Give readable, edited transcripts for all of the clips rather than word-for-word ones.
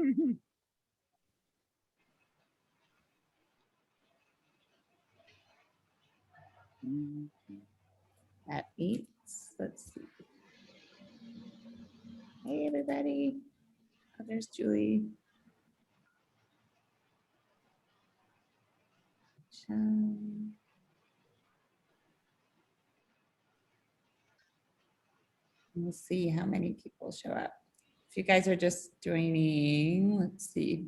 At 8, let's see. Hey, everybody. Oh, there's Julie. We'll see how many people show up. If you guys are just joining, let's see.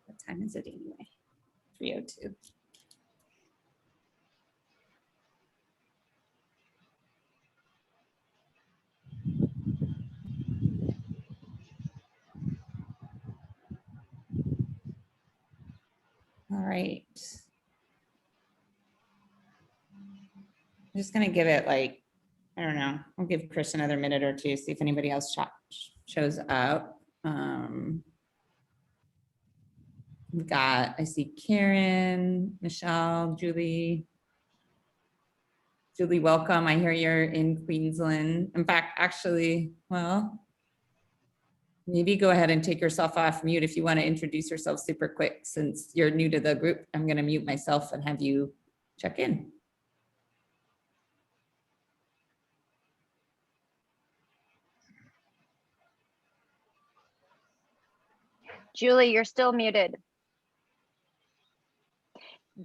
What time is it anyway? 3:02. All right. I'm just gonna give it like, I don't know, I'll give Chris another minute or two, see if anybody else shows up. We've got, I see Karen, Michelle, Julie. Julie, welcome. I hear you're in Queensland. In fact, actually, well, maybe go ahead and take yourself off mute if you want to introduce yourself super quick. Since you're new to the group, I'm going to mute myself and have you check in. Julie, you're still muted.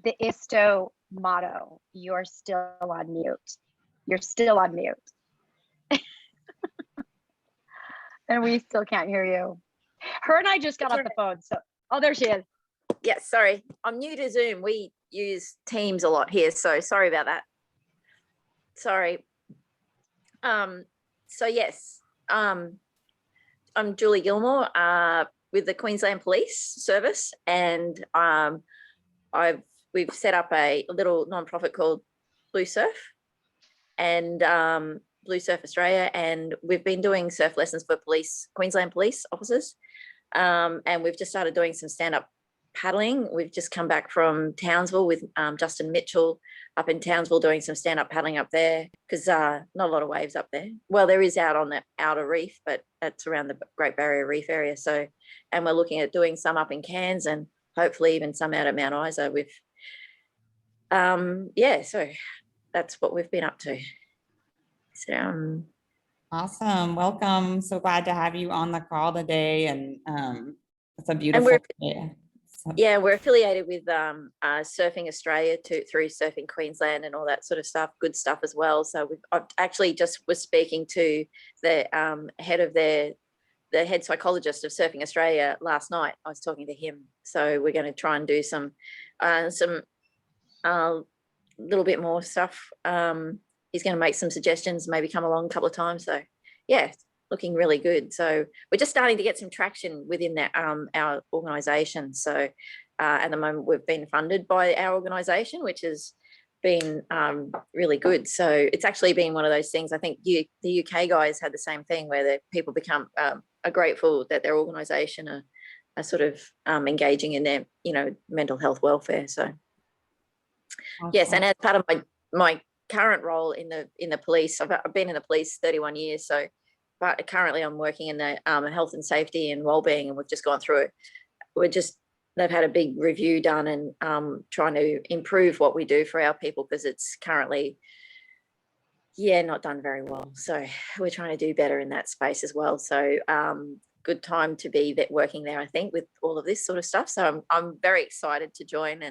The ISTO motto, you're still on mute. You're still on mute. And we still can't hear you. Her and I just got off the phone. So, oh, there she is. Yes, sorry. I'm new to Zoom. We use Teams a lot here, so sorry about that. Sorry. So yes, I'm Julie Gilmore with the Queensland Police Service, and we've set up a little non-profit called Blue Surf and Blue Surf Australia, and we've been doing surf lessons for Queensland police officers, and we've just started doing some stand-up paddling. We've just come back from Townsville with Justin Mitchell up in Townsville doing some stand-up paddling up there, because not a lot of waves up there. Well, there is out on the outer reef, but that's around the Great Barrier Reef area. So, and we're looking at doing some up in Cairns and hopefully even some out at Mount Isa with yeah, so that's what we've been up to. So awesome, welcome. So glad to have you on the call today, and it's a beautiful day. So. Yeah, we're affiliated with Surfing Australia through Surfing Queensland and all that sort of stuff, good stuff as well. So I've actually just was speaking to the head psychologist of Surfing Australia last night. I was talking to him, so we're going to try and do some little bit more stuff. He's going to make some suggestions, maybe come along a couple of times. So yeah, looking really good. So we're just starting to get some traction within that our organisation. So at the moment we've been funded by our organisation, which has been really good. So it's actually been one of those things. I think the UK guys had the same thing, where the people become are grateful that their organisation are sort of engaging in their mental health welfare. So awesome. Yes, and as part of my current role in the police, I've been in the police 31 years. So, but currently I'm working in the health and safety and wellbeing, and we've just gone through it. They've had a big review done and trying to improve what we do for our people, because it's currently, not done very well. So we're trying to do better in that space as well. So good time to be working there, I think, with all of this sort of stuff. So I'm very excited to join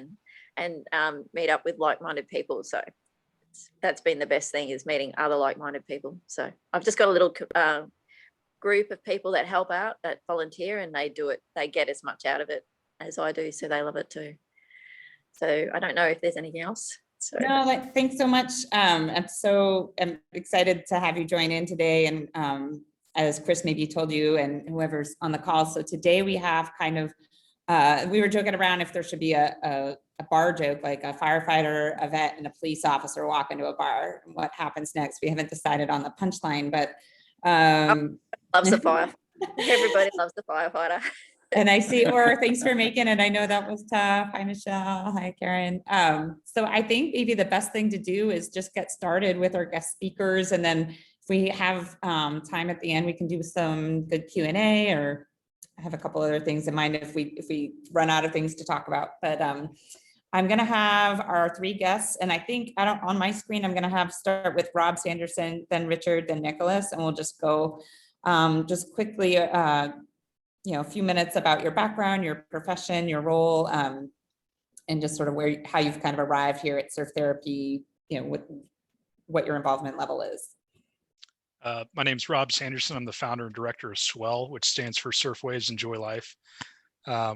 and meet up with like-minded people. So that's been the best thing, is meeting other like-minded people. So I've just got a little group of people that help out, that volunteer, and they do it. They get as much out of it as I do, so they love it too. So I don't know if there's anything else. So no, thanks so much. I'm excited to have you join in today, and as Chris maybe told you and whoever's on the call. So today we have kind of we were joking around if there should be a bar joke, like a firefighter, a vet, and a police officer walk into a bar. What happens next? We haven't decided on the punchline, but loves the fire. Everybody loves the firefighter. And I see, thanks for making it. I know that was tough. Hi, Michelle. Hi, Karen. So I think maybe the best thing to do is just get started with our guest speakers, and then if we have time at the end, we can do some good Q&A or have a couple other things in mind if we run out of things to talk about, but I'm gonna have our three guests, and I think on my screen, I'm gonna start with Rob Sanderson, then Richard, then Nicholas, and we'll just go just quickly, a few minutes about your background, your profession, your role, and just sort of how you've kind of arrived here at Surf Therapy, what your involvement level is. My name is Rob Sanderson. I'm the founder and director of SWELL, which stands for Surf Waves Enjoy Life.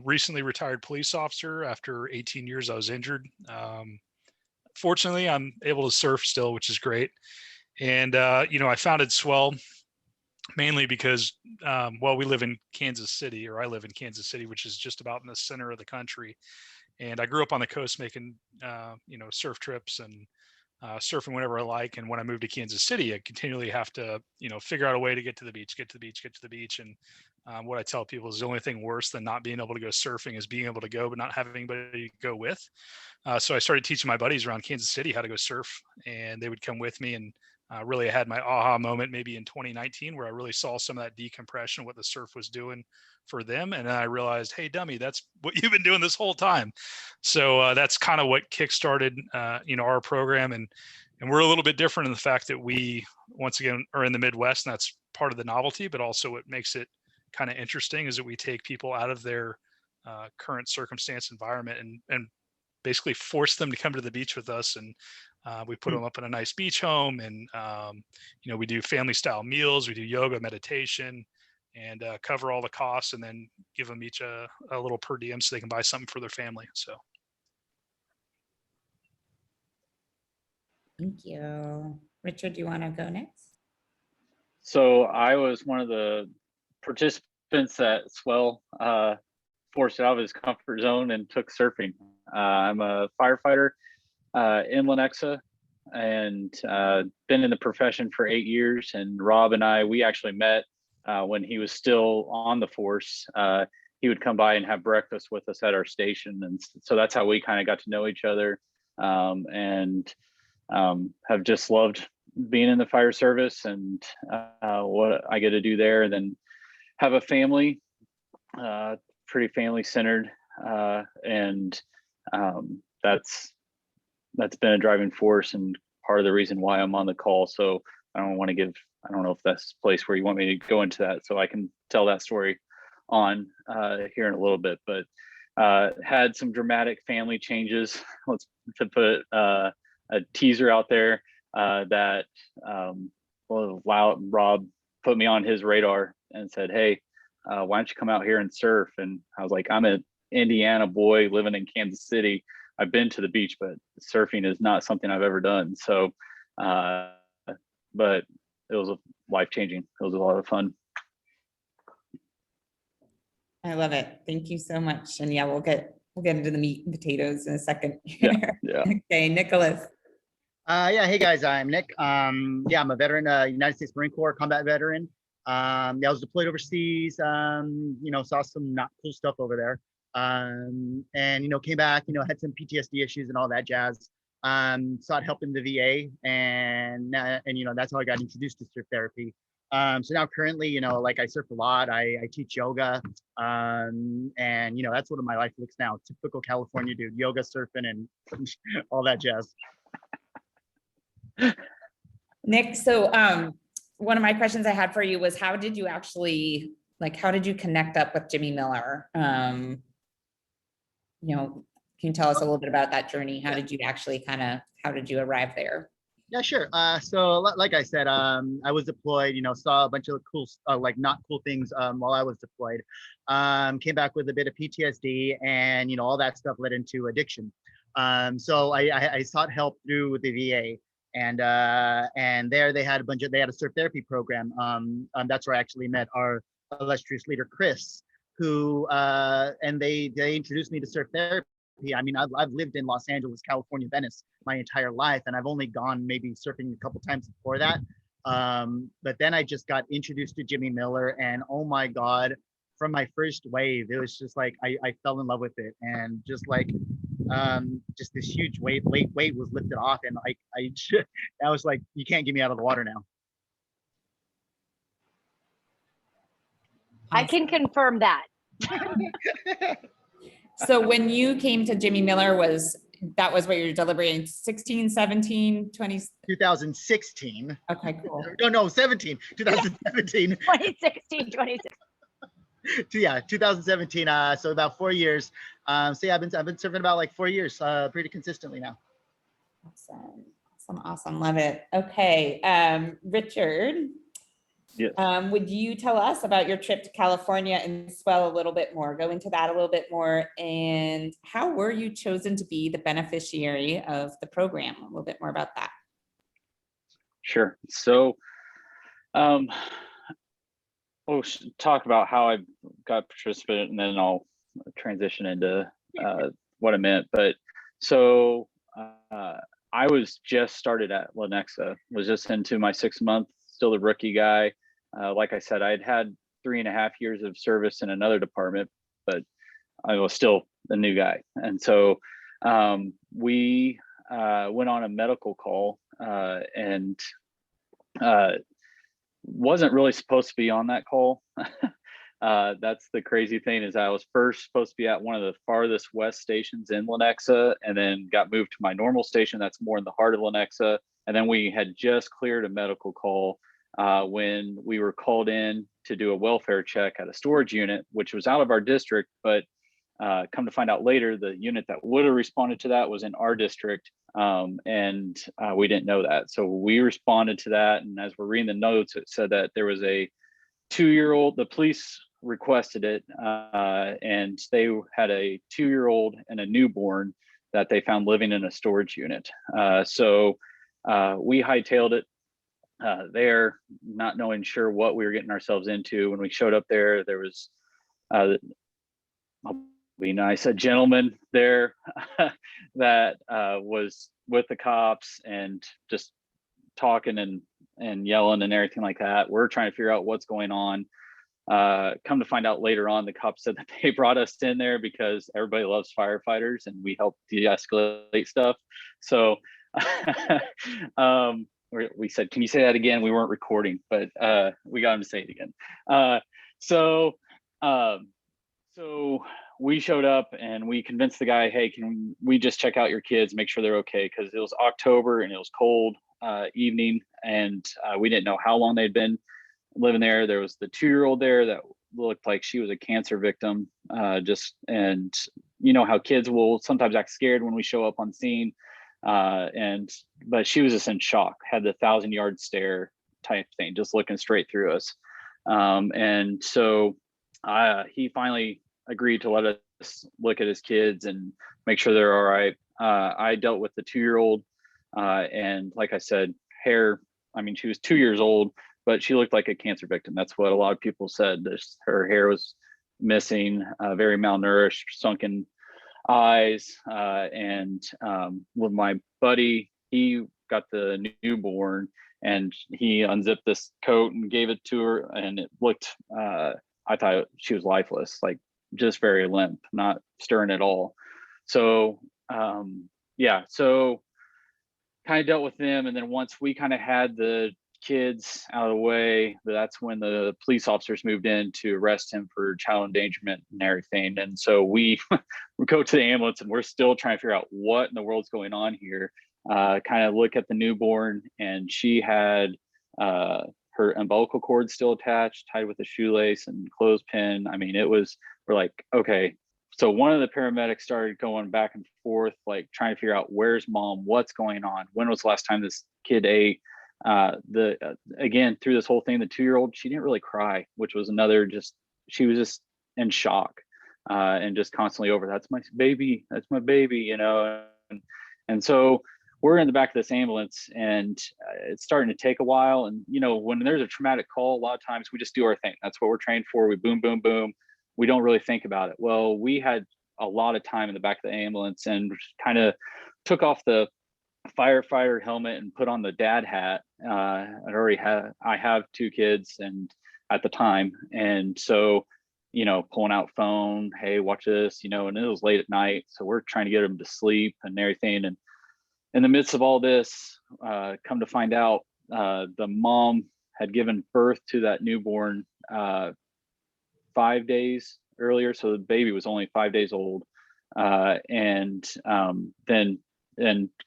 Recently retired police officer. After 18 years, I was injured. Fortunately, I'm able to surf still, which is great. And, I founded SWELL mainly because, we live in Kansas City, or I live in Kansas City, which is just about in the center of the country. And I grew up on the coast making, surf trips and surfing whenever I like. And when I moved to Kansas City, I continually have to, figure out a way to get to the beach. And what I tell people is the only thing worse than not being able to go surfing is being able to go, but not having anybody to go with. So I started teaching my buddies around Kansas City how to go surf, and they would come with me. And really, I had my aha moment maybe in 2019 where I really saw some of that decompression, what the surf was doing for them. And then I realized, hey, dummy, that's what you've been doing this whole time. So that's kind of what kickstarted, our program. And we're a little bit different in the fact that we, once again, are in the Midwest, and that's part of the novelty, but also what makes it kind of interesting is that we take people out of their current circumstance environment and basically force them to come to the beach with us. And we put them up in a nice beach home, and we do family style meals, we do yoga, meditation, and cover all the costs, and then give them each a little per diem so they can buy something for their family. So Thank you. Richard, do you want to go next? So I was one of the participants that Swell forced out of his comfort zone and took surfing. I'm a firefighter in Lenexa, and been in the profession for 8 years. And Rob and we actually met when he was still on the force. He would come by and have breakfast with us at our station. And so that's how we kind of got to know each other, and have just loved being in the fire service and what I get to do there. And then have a family, pretty family centered, and that's been a driving force and part of the reason why I'm on the call. So I don't know if that's the place where you want me to go into that, so I can tell that story on here in a little bit. But had some dramatic family changes, to put a teaser out there, that Rob put me on his radar and said, hey, why don't you come out here and surf? And I was like, I'm an Indiana boy living in Kansas City. I've been to the beach, but surfing is not something I've ever done. So, but it was life-changing. It was a lot of fun. I love it. Thank you so much. And yeah, we'll get into the meat and potatoes in a second. Yeah. Okay, Nicholas. Yeah, hey guys, I'm Nick. I'm a veteran, United States Marine Corps combat veteran. I was deployed overseas, saw some not cool stuff over there. And, came back, had some PTSD issues and all that jazz. Sought help in the VA, and that's how I got introduced to surf therapy. So now currently, I surf a lot, I teach yoga, and that's what my life looks now. Typical California dude, yoga, surfing, and all that jazz. Nick, so one of my questions I had for you was, how did you connect up with Jimmy Miller? Can you tell us a little bit about that journey? How did you how did you arrive there? Yeah, sure. So like I said, I was deployed, saw a bunch of cool, not cool things while I was deployed. Came back with a bit of PTSD, and, all that stuff led into addiction. So I sought help through the VA. And there they had a surf therapy program. That's where I actually met our illustrious leader, Chris, who, and they introduced me to surf therapy. I mean, I've lived in Los Angeles, California, Venice my entire life, and I've only gone maybe surfing a couple times before that. But then I just got introduced to Jimmy Miller, and oh my God, from my first wave, it was just like, I fell in love with it. And just like, just this huge weight was lifted off, and I was like, you can't get me out of the water now. I can confirm that. So when you came to Jimmy Miller, that was what you were deliberating, 16, 17, 20? 2016. Okay, cool. No, 17. 2017. 2016, 2016. Yeah, 2017. So about 4 years. So yeah, I've been serving about like 4 years, pretty consistently now. Awesome. Love it. Okay, Richard. Yes. Would you tell us about your trip to California and Swell a little bit more? Go into that a little bit more, and how were you chosen to be the beneficiary of the program? A little bit more about that. Sure. So, we'll talk about how I got participant, and then I'll transition into what I meant. But so I was just started at Lenexa, was just into my 6th month, still the rookie guy. Like I said, I'd had 3.5 years of service in another department, but I was still a new guy. And so we went on a medical call and wasn't really supposed to be on that call. That's the crazy thing, is I was first supposed to be at one of the farthest west stations in Lenexa, and then got moved to my normal station that's more in the heart of Lenexa. And then we had just cleared a medical call when we were called in to do a welfare check at a storage unit, which was out of our district, but come to find out later, the unit that would have responded to that was in our district, and we didn't know that. So we responded to that, and as we're reading the notes, it said that there was a 2-year-old, the police requested it, and they had a 2-year-old and a newborn that they found living in a storage unit. So we hightailed it there, not knowing sure what we were getting ourselves into. When we showed up there, there was I'll be nice, a gentleman there that was with the cops and just talking and yelling and everything like that. We're trying to figure out what's going on. Come to find out later on, the cops said that they brought us in there because everybody loves firefighters and we help de-escalate stuff. So we said, can you say that again? We weren't recording, but we got him to say it again. So we showed up and we convinced the guy, hey, can we just check out your kids, make sure they're okay? Because it was October and it was cold evening, and we didn't know how long they'd been living there. There was the 2-year-old there that looked like she was a cancer victim, and you know how kids will sometimes act scared when we show up on scene, but she was just in shock, had the 1,000-yard stare type thing, just looking straight through us. And so he finally agreed to let us look at his kids and make sure they're all right. I dealt with the 2-year-old, and like I said, hair, I mean, she was 2 years old, but she looked like a cancer victim. That's what a lot of people said. Her hair was missing, very malnourished, sunken eyes. And with my buddy, he got the newborn and he unzipped this coat and gave it to her, and it looked, I thought she was lifeless, like just very limp, not stirring at all. So so kind of dealt with them. And then once we kind of had the kids out of the way, that's when the police officers moved in to arrest him for child endangerment and everything. And so we go to the ambulance and we're still trying to figure out what in the world's going on here. Kind of look at the newborn, and she had her umbilical cord still attached, tied with a shoelace and clothespin. I mean, we're like, okay. So one of the paramedics started going back and forth, like trying to figure out, where's mom? What's going on? When was the last time this kid ate? Again, through this whole thing, the 2-year-old, she didn't really cry, which was another, she was just in shock, and just constantly over, that's my baby, you know? And so we're in the back of this ambulance, and it's starting to take a while. And, you know, when there's a traumatic call, a lot of times we just do our thing. That's what we're trained for. We boom, boom, boom. We don't really think about it. Well, we had a lot of time in the back of the ambulance and kind of took off the firefighter helmet and put on the dad hat. I have 2 kids, and at the time, and so, you know, pulling out phone, hey, watch this, you know, and it was late at night, so we're trying to get them to sleep and everything. And in the midst of all this, come to find out, the mom had given birth to that newborn 5 days earlier, so the baby was only 5 days old, and then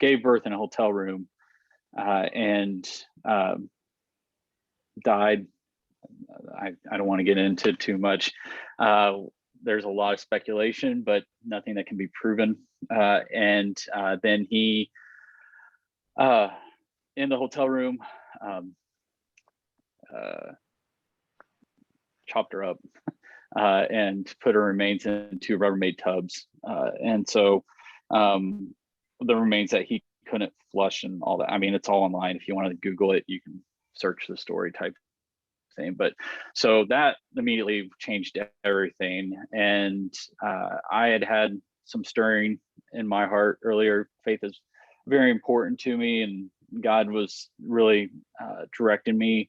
gave birth in a hotel room, and died. I don't want to get into too much. There's a lot of speculation, but nothing that can be proven. And then he, in the hotel room, chopped her up and put her remains into Rubbermaid tubs. And so the remains that he couldn't flush and all that. I mean, it's all online. If you want to Google it, you can search the story type thing. But so that immediately changed everything. And I had some stirring in my heart earlier. Faith is very important to me, and God was really directing me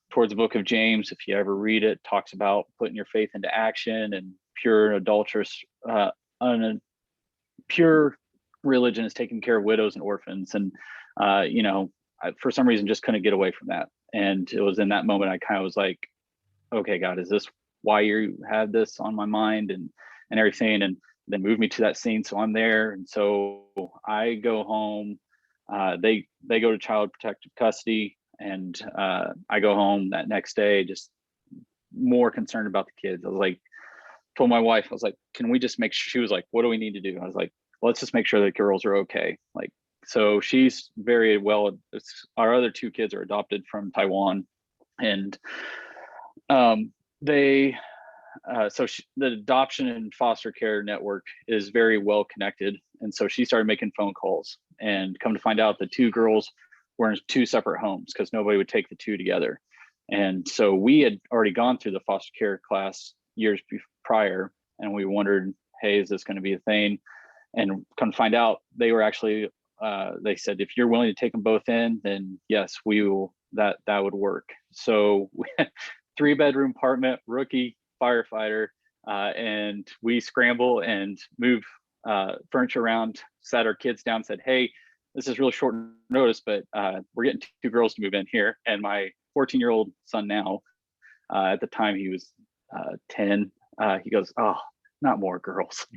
towards the book of James. If you ever read it, talks about putting your faith into action, and pure and adulterous, pure religion is taking care of widows and orphans. And you know, I, for some reason, just couldn't get away from that. And it was in that moment I kind of was like, okay, God, is this why you had this on my mind and everything? And then moved me to that scene. So I'm there. And so I go home. They go to child protective custody, and I go home that next day, just more concerned about the kids. I was like, told my wife, I was like, can we just make sure? She was like, what do we need to do? I was like, let's just make sure the girls are okay. Like, so she's very well. Our other two kids are adopted from Taiwan, and the adoption and foster care network is very well connected. And so she started making phone calls, and come to find out the two girls were in two separate homes because nobody would take the two together. And so we had already gone through the foster care class years prior, and we wondered, hey, is this going to be a thing? And come to find out, they were actually, they said, if you're willing to take them both in, then yes, we will, that would work. So 3-bedroom apartment, rookie firefighter, and we scramble and move furniture around, sat our kids down, said, hey, this is really short notice, but we're getting two girls to move in here. And my 14-year-old son now, at the time he was 10, he goes, oh, not more girls.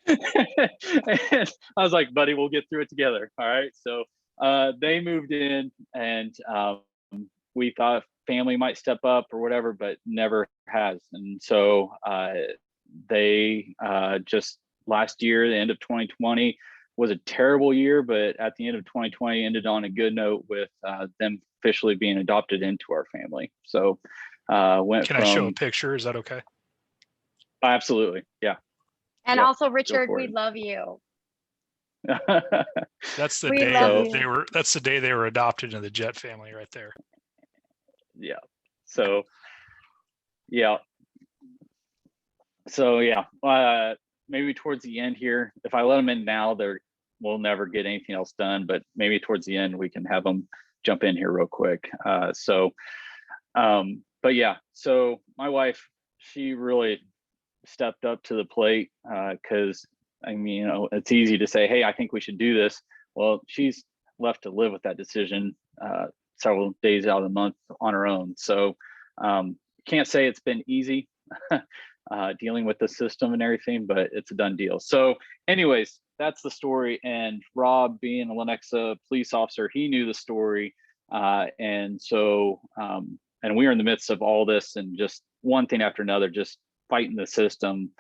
And I was like, buddy, we'll get through it together. All right. So they moved in, and we thought family might step up or whatever, but never has. And so they just last year, the end of 2020 was a terrible year, but at the end of 2020 ended on a good note with them officially being adopted into our family. So went Can from, I show a picture? Is that okay? Absolutely. Yeah. And Yep, also, Richard, for we it. love you. That's the We day love they you. were. That's the day they were adopted into the Jett family, right there. Yeah. So yeah. So yeah, maybe towards the end here, if I let them in now, we'll never get anything else done, but maybe towards the end we can have them jump in here real quick. But yeah, so my wife, she really stepped up to the plate, because I mean, you know, it's easy to say, hey, I think we should do this. Well, she's left to live with that decision several days out of the month on her own. So can't say it's been easy dealing with the system and everything, but it's a done deal. So anyways, that's the story. And Rob, being a Lenexa police officer, he knew the story. And so, and we were in the midst of all this, and just one thing after another, just fighting the system.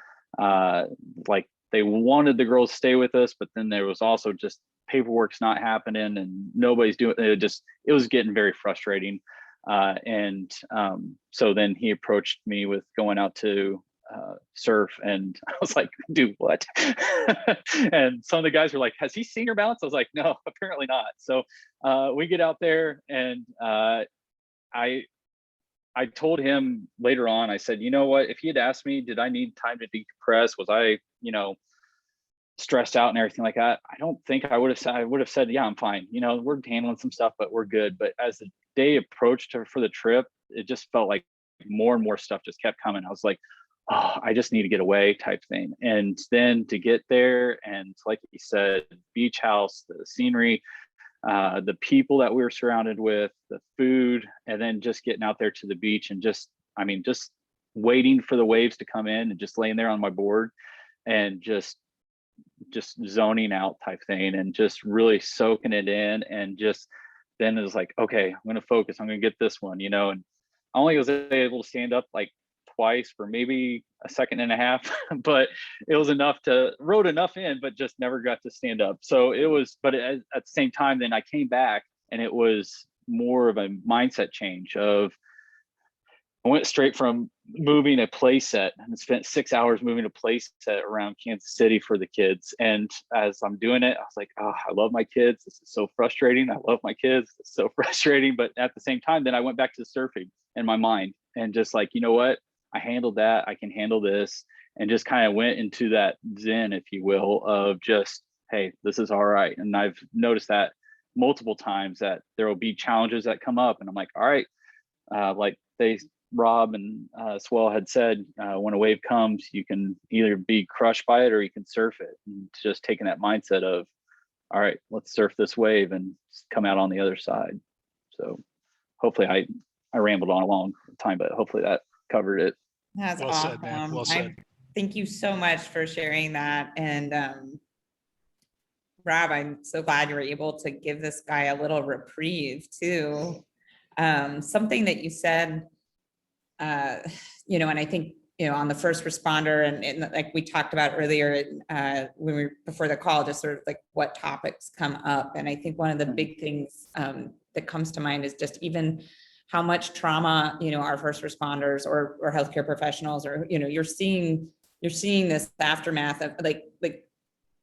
Like, they wanted the girls to stay with us, but then there was also just paperwork's not happening and nobody's doing it. It was getting very frustrating. So then he approached me with going out to surf, and I was like, do what? And some of the guys were like, has he seen her balance? I was like, no, apparently not. So we get out there, and I told him later on, I said, you know what, if he had asked me, did I need time to decompress? Was I, you know, stressed out and everything like that? I don't think I would have said, yeah, I'm fine. You know, we're handling some stuff, but we're good. But as the day approached for the trip, it just felt like more and more stuff just kept coming. I was like, oh, I just need to get away type thing. And then to get there, and like you said, beach house, the scenery, the people that we were surrounded with, the food, and then just getting out there to the beach and just waiting for the waves to come in and just laying there on my board and just zoning out type thing and just really soaking it in. And just then it was like, okay, I'm going to focus. I'm going to get this one, you know. And I only was able to stand up like twice for maybe a second and a half, but it was enough to wrote enough in, but just never got to stand up. So it was, but at the same time, then I came back and it was more of a mindset change of, I went straight from moving a play set and spent 6 hours moving a play set around Kansas City for the kids. And as I'm doing it, I was like, oh, I love my kids. This is so frustrating. I love my kids. It's so frustrating. But at the same time, then I went back to surfing in my mind and just like, you know what? I handled that. I can handle this. And just kind of went into that zen, if you will, of just, hey, this is all right. And I've noticed that multiple times that there will be challenges that come up. And I'm like, all right, like Rob and Swell had said, when a wave comes, you can either be crushed by it or you can surf it. And just taking that mindset of, all right, let's surf this wave and come out on the other side. So hopefully I rambled on a long time, but hopefully that covered it. That's Well awesome. said, man. Well said. Thank you so much for sharing that. And Rob, I'm so glad you were able to give this guy a little reprieve too. Something that you said, you know, and I think, you know, on the first responder and like we talked about earlier when we were before the call, just sort of like what topics come up. And I think one of the big things that comes to mind is just even how much trauma, you know, our first responders or healthcare professionals, or, you know, you're seeing this aftermath of like,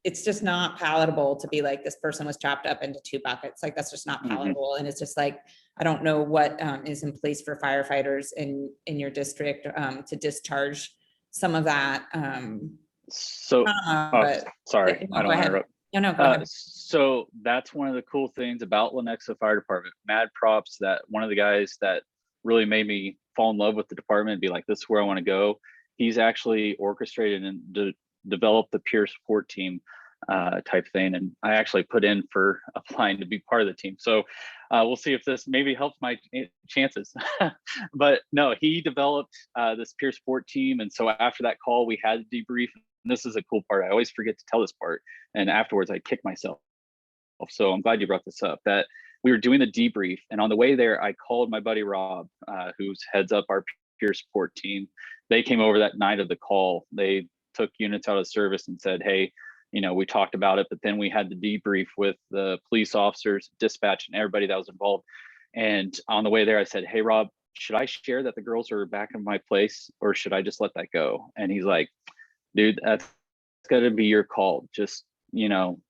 it's just not palatable to be like, this person was chopped up into 2 buckets. Like, that's just not palatable. And it's just like, I don't know what is in place for firefighters in your district to discharge some of that. So, but sorry, I don't want to interrupt. No, go ahead. So that's one of the cool things about Lenexa Fire Department. Mad props that one of the guys that really made me fall in love with the department and be like, this is where I want to go. He's actually orchestrated and developed the peer support team type thing. And I actually put in for applying to be part of the team. So we'll see if this maybe helps my chances. But no, he developed this peer support team. And so after that call, we had a debrief. And this is a cool part. I always forget to tell this part. And afterwards, I kick myself. So I'm glad you brought this up, that we were doing the debrief. And on the way there, I called my buddy Rob, who's heads up our peer support team. They came over that night of the call. They took units out of service and said, hey, you know, we talked about it, but then we had the debrief with the police officers, dispatch, and everybody that was involved. And on the way there, I said, hey, Rob, should I share that the girls are back in my place or should I just let that go? And he's like, dude, that's got to be your call. Just, you know,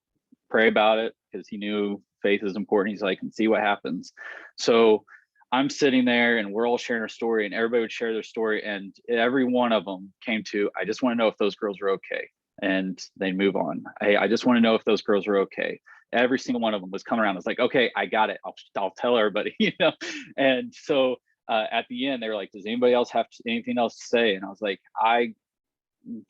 pray about it, because he knew faith is important. He's like, and see what happens. So I'm sitting there and we're all sharing our story and everybody would share their story. And every one of them came to, I just want to know if those girls are okay. And they move on. Hey, I just want to know if those girls are okay. Every single one of them was coming around. It's like, okay, I got it. I'll tell everybody, you know? And so at the end, they were like, does anybody else have anything else to say? And I was like, I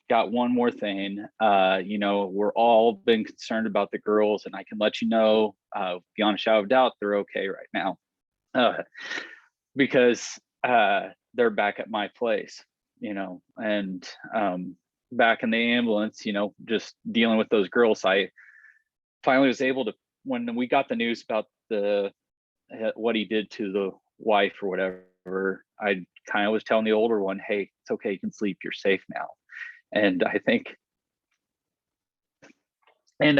got one more thing. You know, we're all been concerned about the girls, and I can let you know, beyond a shadow of doubt, they're okay right now. Because they're back at my place, you know, and back in the ambulance, you know, just dealing with those girls. I finally was able to, when we got the news about what he did to the wife or whatever, I kind of was telling the older one, hey, it's okay, you can sleep, you're safe now. And I think, and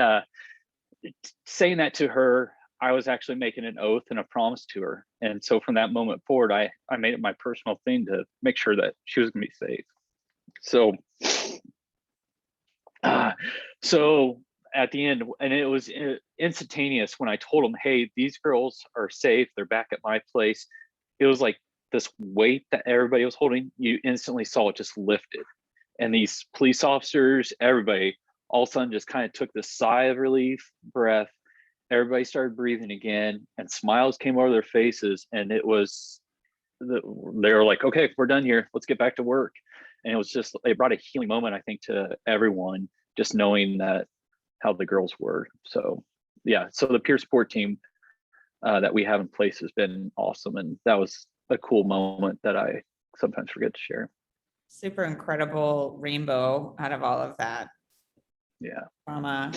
saying that to her, I was actually making an oath and a promise to her. And so from that moment forward, I made it my personal thing to make sure that she was gonna be safe. So, so at the end, and it was instantaneous when I told them, hey, these girls are safe, they're back at my place. It was like this weight that everybody was holding, you instantly saw it just lifted. And these police officers, everybody, all of a sudden just kind of took this sigh of relief, breath. Everybody started breathing again, and smiles came over their faces. And it was, they were like, okay, we're done here, let's get back to work. And it was just, it brought a healing moment, I think, to everyone, just knowing that how the girls were. So yeah, so the peer support team that we have in place has been awesome. And that was a cool moment that I sometimes forget to share. super incredible rainbow out of all of that Yeah. trauma.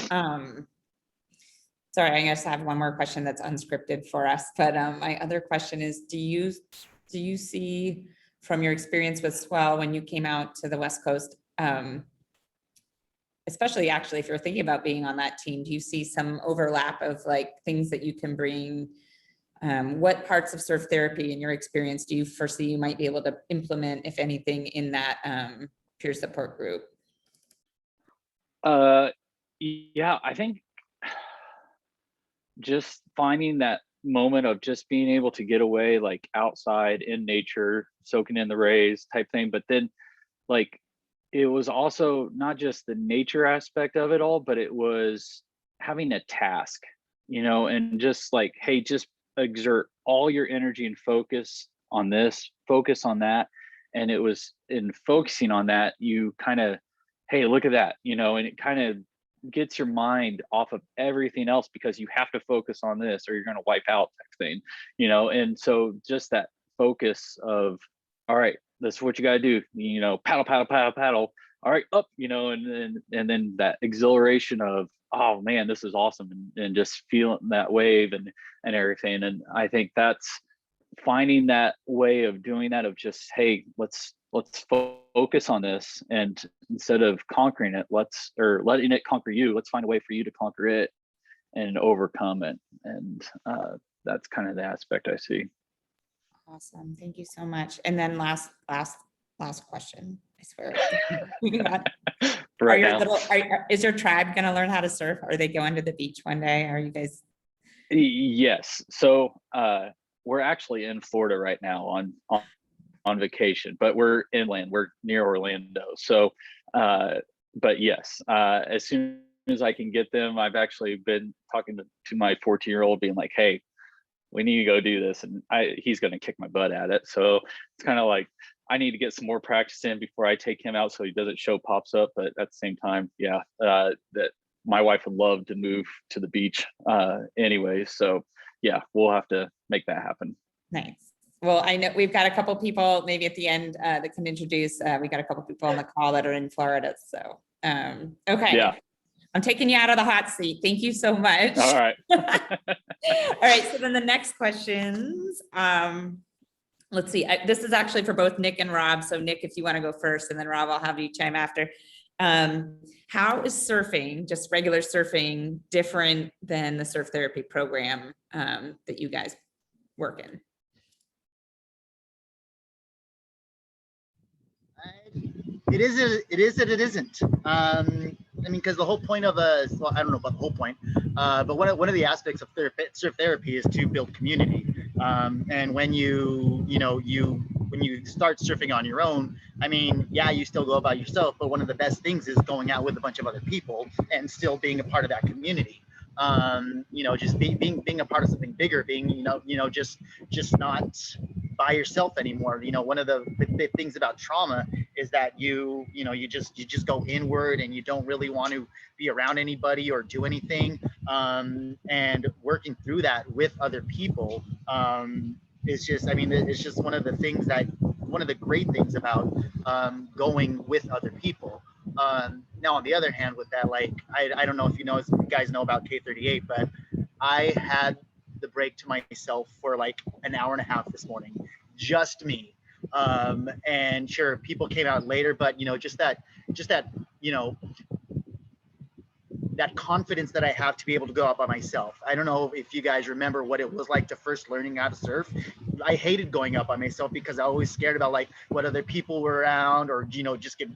Sorry, I guess I have one more question that's unscripted for us, but my other question is, do you see from your experience with Swell when you came out to the West Coast, especially actually if you're thinking about being on that team, do you see some overlap of like things that you can bring? What parts of surf therapy in your experience do you foresee you might be able to implement, if anything, in that peer support group? Yeah, I think just finding that moment of just being able to get away, like outside in nature, soaking in the rays type thing. But then like, it was also not just the nature aspect of it all, but it was having a task, and just like, hey, just exert all your energy and focus on this, focus on that. And it was in focusing on that, you kind of, hey, look at that, and it kind of gets your mind off of everything else because you have to focus on this or you're going to wipe out type thing, and so just that focus of, all right, that's what you got to do, paddle, paddle, paddle, paddle, all right, up, and then that exhilaration of, oh man, this is awesome, and just feeling that wave and everything. And I think that's finding that way of doing that, of just, hey, let's focus on this, and instead of conquering it, or letting it conquer you, let's find a way for you to conquer it and overcome it. And that's kind of the aspect I see. Awesome, thank you so much. And then last question, I swear. Right now. Is your tribe gonna learn how to surf? Are they going to the beach one day? Are you guys? Yes. So we're actually in Florida right now on vacation, but we're inland. We're near Orlando. So, but yes, as soon as I can get them, I've actually been talking to my 14-year-old, being like, hey, we need to go do this, and he's going to kick my butt at it. So it's kind of like, I need to get some more practice in before I take him out so he doesn't show pops up. But at the same time, yeah, that my wife would love to move to the beach anyway. So yeah, we'll have to make that happen. Nice. Well, I know we've got a couple people maybe at the end that can introduce. We got a couple people on the call that are in Florida. So, okay. Yeah. I'm taking you out of the hot seat. Thank you so much. All right. All right. So then the next questions, let's see. This is actually for both Nick and Rob. So Nick, if you want to go first, and then Rob, I'll have you chime after. How is surfing, just regular surfing, different than the surf therapy program that you guys work in? It is and it isn't. I mean, because the whole point of well, I don't know about the whole point, but one of the aspects of surf therapy is to build community. And when when you start surfing on your own, I mean, yeah, you still go about yourself, but one of the best things is going out with a bunch of other people and still being a part of that community. Just being a part of something bigger, being, just not by yourself anymore. One of the big things about trauma is that you just go inward and you don't really want to be around anybody or do anything. And working through that with other people is just, I mean, it's just one of the great things about going with other people. Now, on the other hand, with that, like, I don't know if you guys know about K38, but I had the break to myself for like an hour and a half this morning, just me. And sure, people came out later, but just that, that confidence that I have to be able to go out by myself. I don't know if you guys remember what it was like to first learning how to surf. I hated going out by myself because I was always scared about like what other people were around, or just get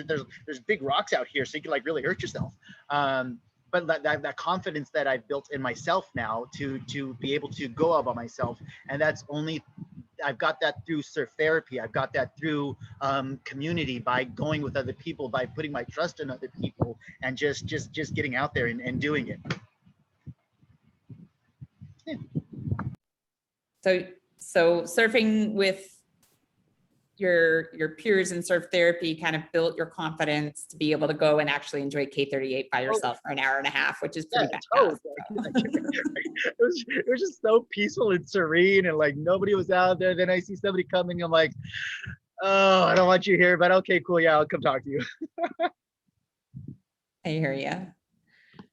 there's big rocks out here, so you can like really hurt yourself. But that confidence that I've built in myself now to be able to go out by myself, and I've got that through surf therapy. I've got that through community, by going with other people, by putting my trust in other people, and just getting out there and doing it. Yeah. So surfing with your peers in surf therapy kind of built your confidence to be able to go and actually enjoy K38 by yourself for an hour and a half, which is pretty badass. It was just so peaceful and serene, and like nobody was out there. Then I see somebody coming, I'm like, Oh, I don't want you here, but okay, cool. Yeah, I'll come talk to you. I hear you.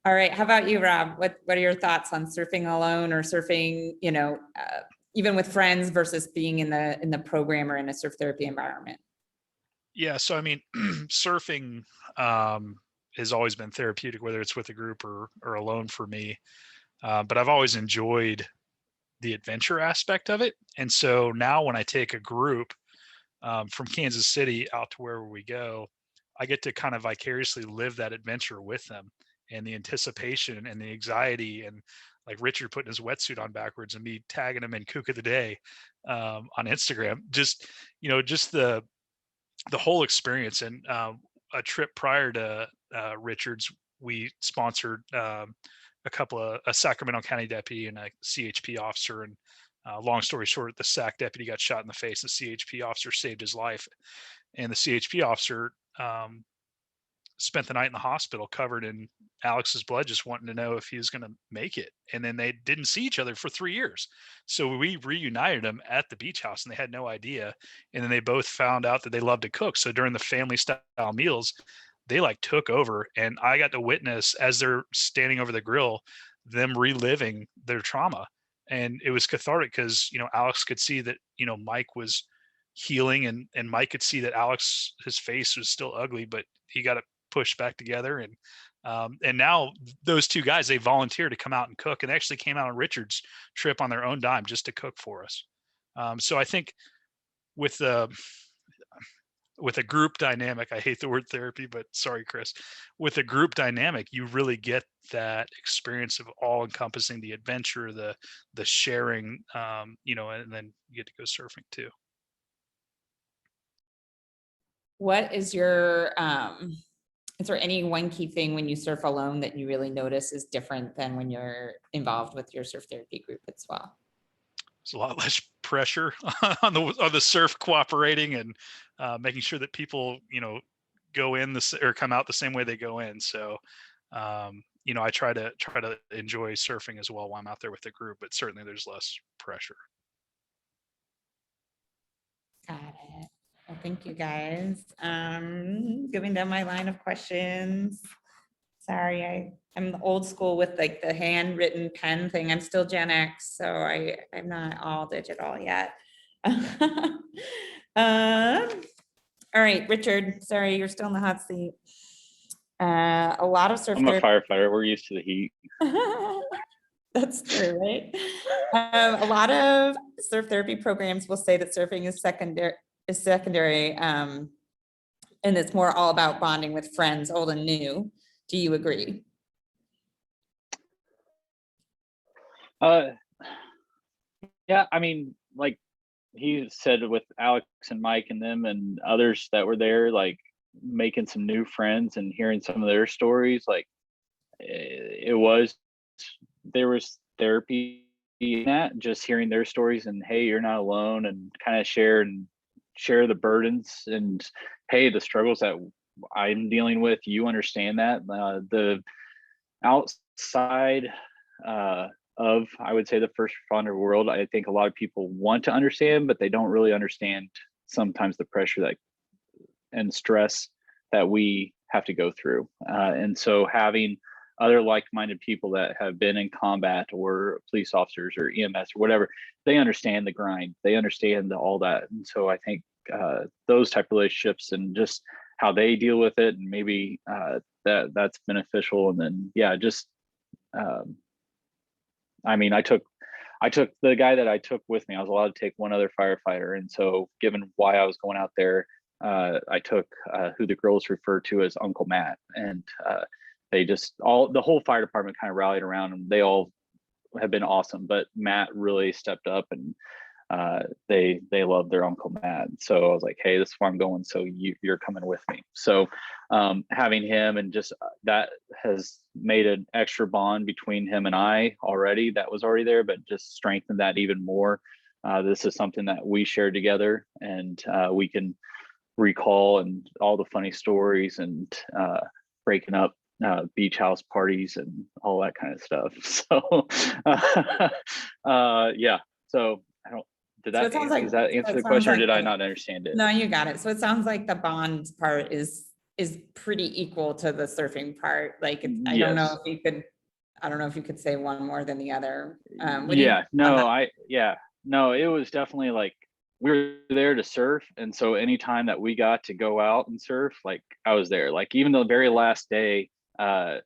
All right. How about you, Rob? What are your thoughts on surfing alone or surfing, even with friends versus being in the program or in a surf therapy environment? Yeah, so I mean, surfing has always been therapeutic, whether it's with a group or alone for me. But I've always enjoyed the adventure aspect of it. And so now when I take a group from Kansas City out to where we go, I get to kind of vicariously live that adventure with them, and the anticipation and the anxiety, and like Richard putting his wetsuit on backwards and me tagging him in Kook of the Day on Instagram. Just the whole experience. And a trip prior to Richard's, we sponsored a Sacramento County deputy and a CHP officer. And long story short, the SAC deputy got shot in the face. The CHP officer saved his life, and the CHP officer spent the night in the hospital covered in Alex's blood, just wanting to know if he was going to make it. And then they didn't see each other for 3 years. So we reunited them at the beach house, and they had no idea. And then they both found out that they loved to cook. So during the family style meals, they like took over, and I got to witness, as they're standing over the grill, them reliving their trauma. And it was cathartic because, Alex could see that, Mike was healing, and Mike could see that Alex, his face was still ugly, but he got it pushed back together. And now those two guys, they volunteered to come out and cook, and actually came out on Richard's trip on their own dime just to cook for us. So I think with a group dynamic, I hate the word therapy, but sorry, Chris, with a group dynamic, you really get that experience of all encompassing the adventure, the sharing, and then you get to go surfing too. What is is there any one key thing when you surf alone that you really notice is different than when you're involved with your surf therapy group as well? There's a lot less pressure on the surf cooperating, and making sure that people, go in or come out the same way they go in. So, I try to enjoy surfing as well while I'm out there with the group, but certainly there's less pressure. Got it. Well, thank you guys. Going down my line of questions. Sorry, I'm old school with like the handwritten pen thing. I'm still Gen X, so I'm not all digital yet. All right, Richard, sorry, you're still in the hot seat. A lot of surf I'm a therapy. firefighter. We're used to the heat. That's true, right? A lot of surf therapy programs will say that surfing is secondary, and it's more all about bonding with friends, old and new. Do you agree? Yeah, I mean, like he said, with Alex and Mike and them and others that were there, like making some new friends and hearing some of their stories, like there was therapy in that, just hearing their stories, and hey, you're not alone, and kind of share the burdens, and hey, the struggles that I'm dealing with, you understand that. The outside of, I would say, the first responder world, I think a lot of people want to understand, but they don't really understand sometimes the pressure that and stress that we have to go through. And so having other like-minded people that have been in combat, or police officers or EMS or whatever, they understand the grind, they understand all that. And so I think those type of relationships and just how they deal with it, and maybe that's beneficial. And then, yeah, just I mean, I took the guy that I took with me. I was allowed to take one other firefighter, and so given why I was going out there, I took who the girls refer to as Uncle Matt, and they just the whole fire department kind of rallied around him. They all have been awesome, but Matt really stepped up, and they love their Uncle Matt. So I was like, hey, this is where I'm going, so you're coming with me. So having him, and just that has made an extra bond between him and I already, that was already there, but just strengthened that even more. This is something that we share together, and we can recall, and all the funny stories, and breaking up beach house parties and all that kind of stuff. So yeah, so Did So that, it sounds like- does that so answer it the sounds question, or like did I the- not understand it? No, you got it. So it sounds like the bond part is pretty equal to the surfing part. Like, I don't know Yes. if you could, I don't know if you could say one more than the other. What do you Yeah, on no, that? no, it was definitely like, we were there to surf. And so anytime that we got to go out and surf, like I was there. Like even the very last day, after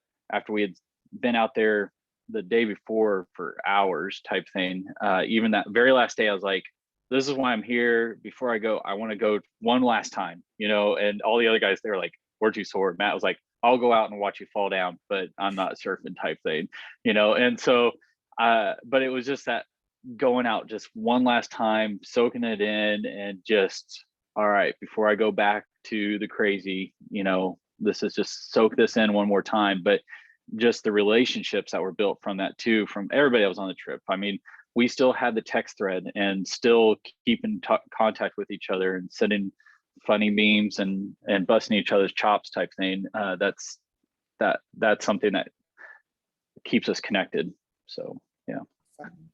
we had been out there the day before for hours type thing, even that very last day, I was like, this is why I'm here. Before I go, I want to go one last time, you know. And all the other guys, they were like, we're too sore. Matt was like, I'll go out and watch you fall down, but I'm not surfing type thing, you know. And so but it was just that going out just one last time, soaking it in, and just, all right, before I go back to the crazy, you know, this is just soak this in one more time. But just the relationships that were built from that too, from everybody that was on the trip. I mean, we still had the text thread and still keep in contact with each other and sending funny memes and busting each other's chops type thing. That's something that keeps us connected. So yeah.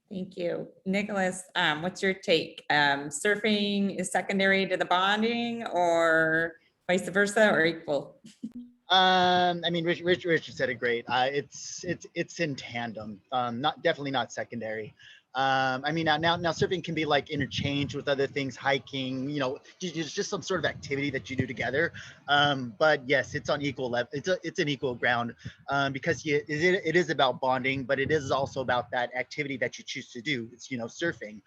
Thank you. Nicholas, what's your take? Surfing is secondary to the bonding, or vice versa, or equal? I mean, Richard said it great. It's in tandem. Definitely not secondary. I mean, now surfing can be like interchanged with other things, hiking. You know, just some sort of activity that you do together. But yes, it's on equal level. It's an equal ground, because it is about bonding, but it is also about that activity that you choose to do. It's, you know, surfing.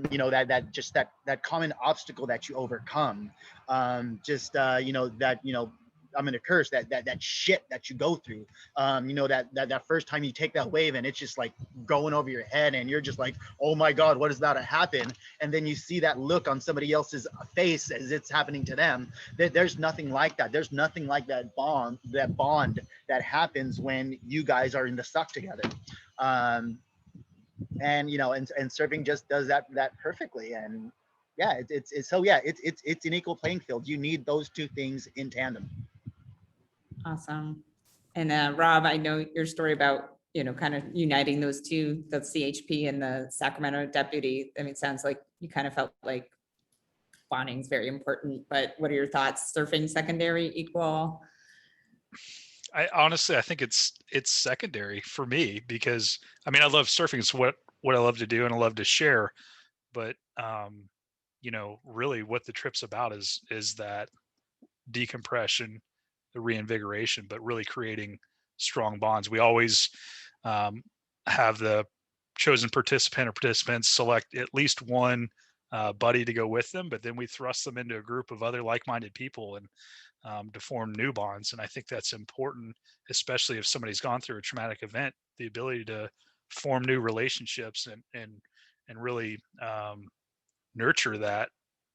You know, that common obstacle that you overcome. You know, I'm gonna curse that shit that you go through. You know, that first time you take that wave and it's just like going over your head and you're just like, oh my God, what is about to happen? And then you see that look on somebody else's face as it's happening to them. There's nothing like that. There's nothing like that bond that happens when you guys are in the suck together. And you know, and surfing just does that perfectly. And yeah, it's an equal playing field. You need those two things in tandem. Awesome. And Rob, I know your story about, you know, kind of uniting those two, the CHP and the Sacramento deputy. I mean, it sounds like you kind of felt like bonding is very important, but what are your thoughts? Surfing secondary, equal? I honestly, I think it's secondary for me, because I mean, I love surfing. It's what I love to do and I love to share. But you know, really what the trip's about is that decompression, the reinvigoration, but really creating strong bonds. We always have the chosen participant or participants select at least one buddy to go with them, but then we thrust them into a group of other like-minded people and to form new bonds. And I think that's important, especially if somebody's gone through a traumatic event, the ability to form new relationships and really nurture that,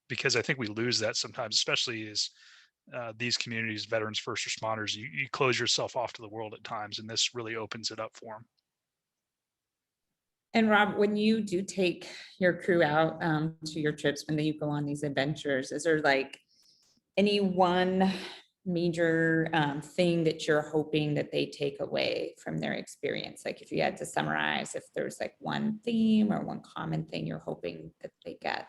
because I think we lose that sometimes, especially as these communities, veterans, first responders, you close yourself off to the world at times, and this really opens it up for them. And Rob, when you do take your crew out to your trips, when you go on these adventures, is there like any one major thing that you're hoping that they take away from their experience? Like if you had to summarize, if there's like one theme or one common thing you're hoping that they get.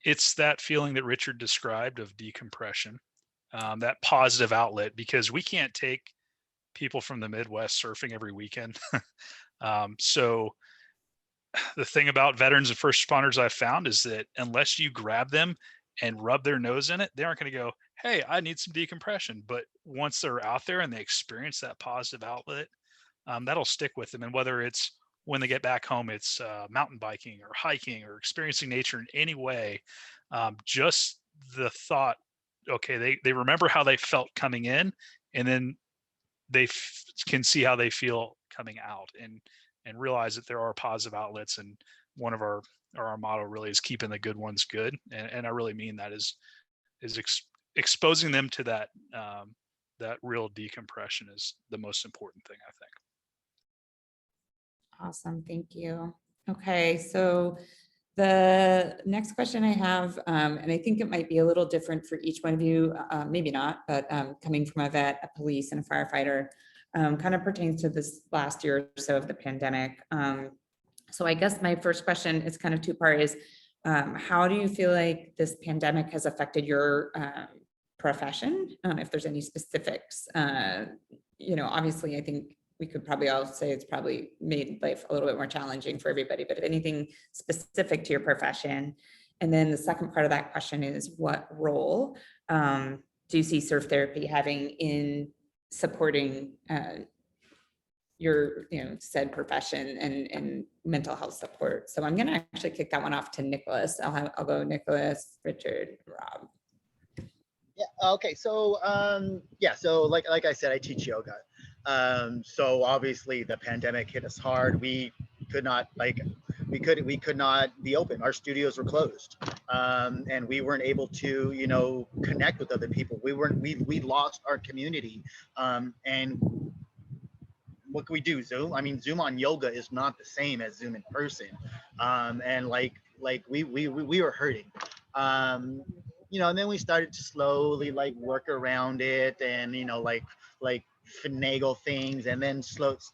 It's that feeling that Richard described of decompression, that positive outlet, because we can't take people from the Midwest surfing every weekend. So the thing about veterans and first responders I've found is that unless you grab them and rub their nose in it, they aren't going to go, hey, I need some decompression. But once they're out there and they experience that positive outlet, that'll stick with them. And whether it's when they get back home, it's mountain biking or hiking or experiencing nature in any way, just the thought, okay, they remember how they felt coming in, and then they can see how they feel coming out, and realize that there are positive outlets. And one of our motto really is keeping the good ones good. And I really mean that is exposing them to that, that real decompression is the most important thing, I think. Awesome, thank you. Okay, so the next question I have, and I think it might be a little different for each one of you, maybe not, but coming from a vet, a police, and a firefighter, kind of pertains to this last year or so of the pandemic. So I guess my first question is kind of two-part, is How do you feel like this pandemic has affected your profession? If there's any specifics, obviously I think we could probably all say it's probably made life a little bit more challenging for everybody, but if anything specific to your profession. And then the second part of that question is, what role do you see surf therapy having in supporting your said profession and mental health support? So I'm going to actually kick that one off to Nicholas. I'll go Nicholas, Richard, Rob. Yeah. Okay. So yeah. So like I said, I teach yoga. So obviously the pandemic hit us hard. We could not we could not be open. Our studios were closed, and we weren't able to connect with other people. We lost our community, and what can we do? Zoom? I mean, Zoom on yoga is not the same as Zoom in person. And we were hurting. And then we started to slowly work around it and finagle things, and then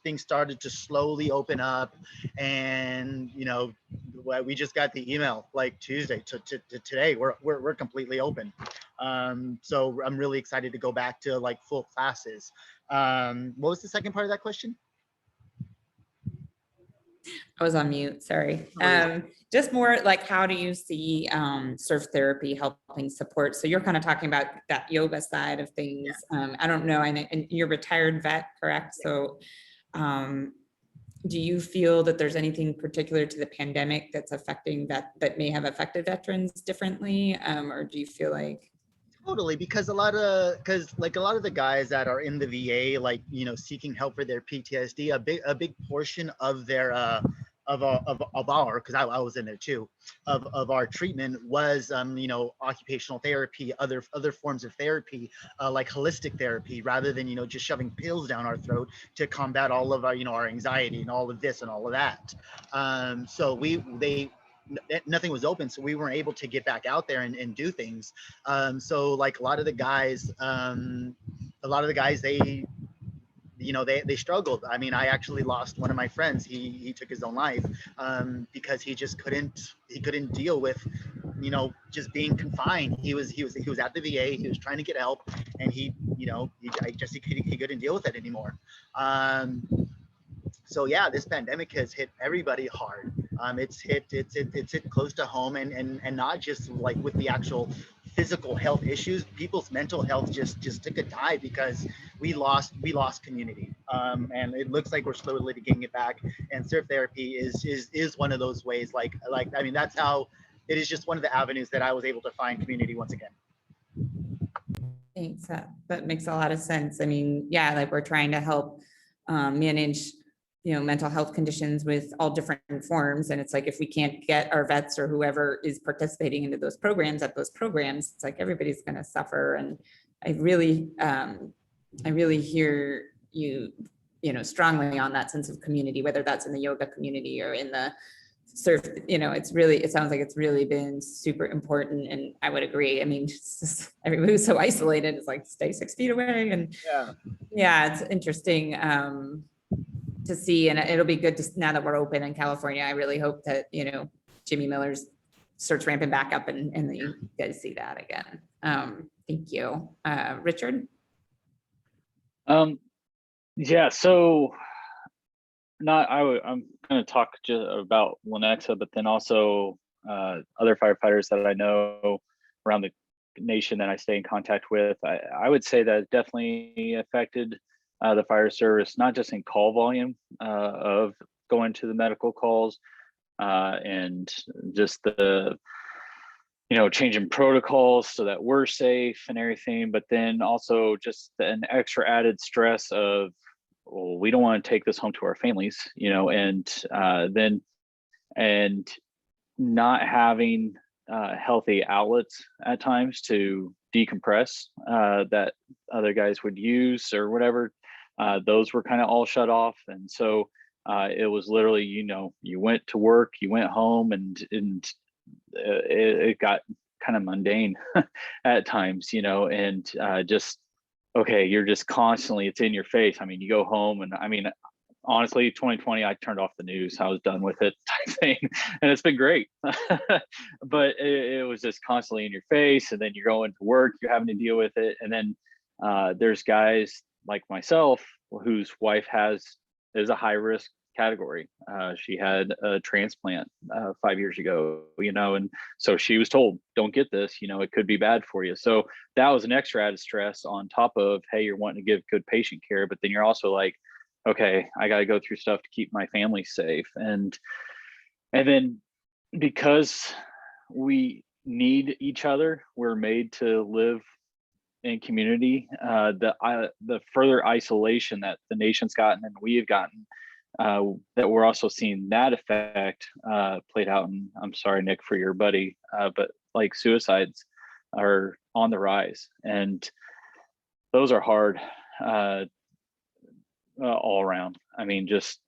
things started to slowly open up. And we just got the email Tuesday to today we're completely open. So I'm really excited to go back to full classes. What was the second part of that question? I was on mute, sorry. Just more how do you see surf therapy helping support? So you're kind of talking about that yoga side of things. Yeah. I don't know, and you're a retired vet, correct? Yeah. So do you feel that there's anything particular to the pandemic that's affecting that may have affected veterans differently? Or do you feel like? Totally, because a lot of the guys that are in the VA, seeking help for their PTSD, a big portion of their of our, because I was in there too, of our treatment was occupational therapy, other forms of therapy, like holistic therapy, rather than just shoving pills down our throat to combat all of our our anxiety and all of this and all of that. So nothing was open, so we weren't able to get back out there and do things. So a lot of the guys they struggled. I mean, I actually lost one of my friends. He took his own life because he just couldn't deal with just being confined. He was at the VA. He was trying to get help, and he couldn't deal with it anymore. So yeah, this pandemic has hit everybody hard. It's hit close to home, and not just with the actual physical health issues. People's mental health just took a dive because we lost community. And it looks like we're slowly getting it back. And surf therapy is one of those ways. I mean, that's how it is. Just one of the avenues that I was able to find community once again. Thanks. That makes a lot of sense. I mean, yeah, we're trying to help manage mental health conditions with all different forms. And it's if we can't get our vets or whoever is participating into those programs it's everybody's going to suffer. And I really hear you, strongly on that sense of community, whether that's in the yoga community or in the surf, it sounds like it's really been super important. And I would agree. I mean, everybody was so isolated. It's stay 6 feet away. And yeah, it's interesting to see, and it'll be good now that we're open in California. I really hope that Jimmy Miller's starts ramping back up and you guys see that again. Thank you. Richard? Yeah, so I'm going to talk just about Lenexa, but then also other firefighters that I know around the nation that I stay in contact with. I would say that it definitely affected the fire service, not just in call volume of going to the medical calls and just the change in protocols so that we're safe and everything, but then also just an extra added stress of, well, we don't want to take this home to our families, and not having healthy outlets at times to decompress that other guys would use or whatever. Those were kind of all shut off. And so it was literally, you went to work, you went home, and it got kind of mundane at times, and just, okay, you're just constantly, it's in your face. I mean, you go home and I mean, honestly, 2020, I turned off the news. I was done with it type thing, and it's been great. But it was just constantly in your face, and then you're going to work, you're having to deal with it, and then there's guys like myself whose wife is a high risk category. She had a transplant 5 years ago, and so she was told, don't get this, it could be bad for you. So that was an extra added stress on top of, hey, you're wanting to give good patient care, but then you're also like, okay, I got to go through stuff to keep my family safe. And then because we need each other, we're made to live in community. The further isolation that the nation's gotten and we have gotten, that we're also seeing that effect played out. And I'm sorry, Nick, for your buddy, but like suicides are on the rise, and those are hard all around. I mean, just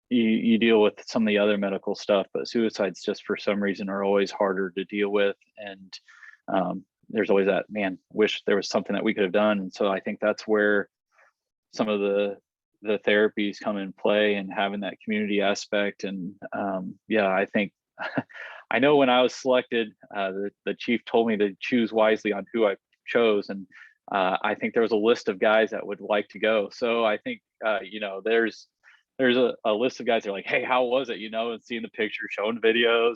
you deal with some of the other medical stuff, but suicides just for some reason are always harder to deal with. And there's always that, man, wish there was something that we could have done. And so I think that's where some of the therapies come in play, and having that community aspect. And yeah, I think I know when I was selected, the chief told me to choose wisely on who I chose. And I think there was a list of guys that would like to go. So I think, there's a list of guys that are like, hey, how was it? And seeing the picture, showing videos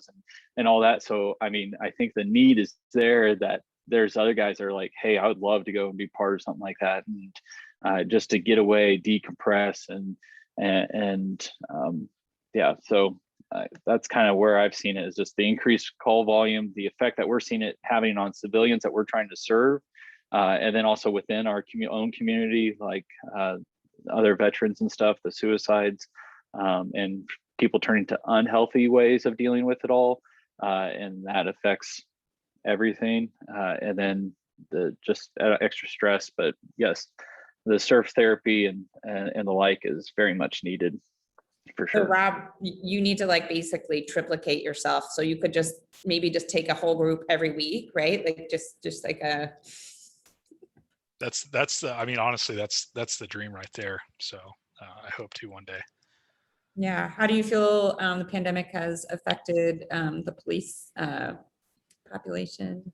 and all that. So, I mean, I think the need is there, that there's other guys that are like, hey, I would love to go and be part of something like that. And just to get away, decompress and yeah. So that's kind of where I've seen it, is just the increased call volume, the effect that we're seeing it having on civilians that we're trying to serve. And then also within our own community, like other veterans and stuff, the suicides, and people turning to unhealthy ways of dealing with it all. And that affects everything. And then the just extra stress. But yes, the surf therapy and the like is very much needed, for So sure. Rob, you need to like basically triplicate yourself. So you could just maybe just take a whole group every week, right? Like just like a. That's the, I mean, honestly, that's the dream right there. So I hope to one day. Yeah. How do you feel the pandemic has affected the police population?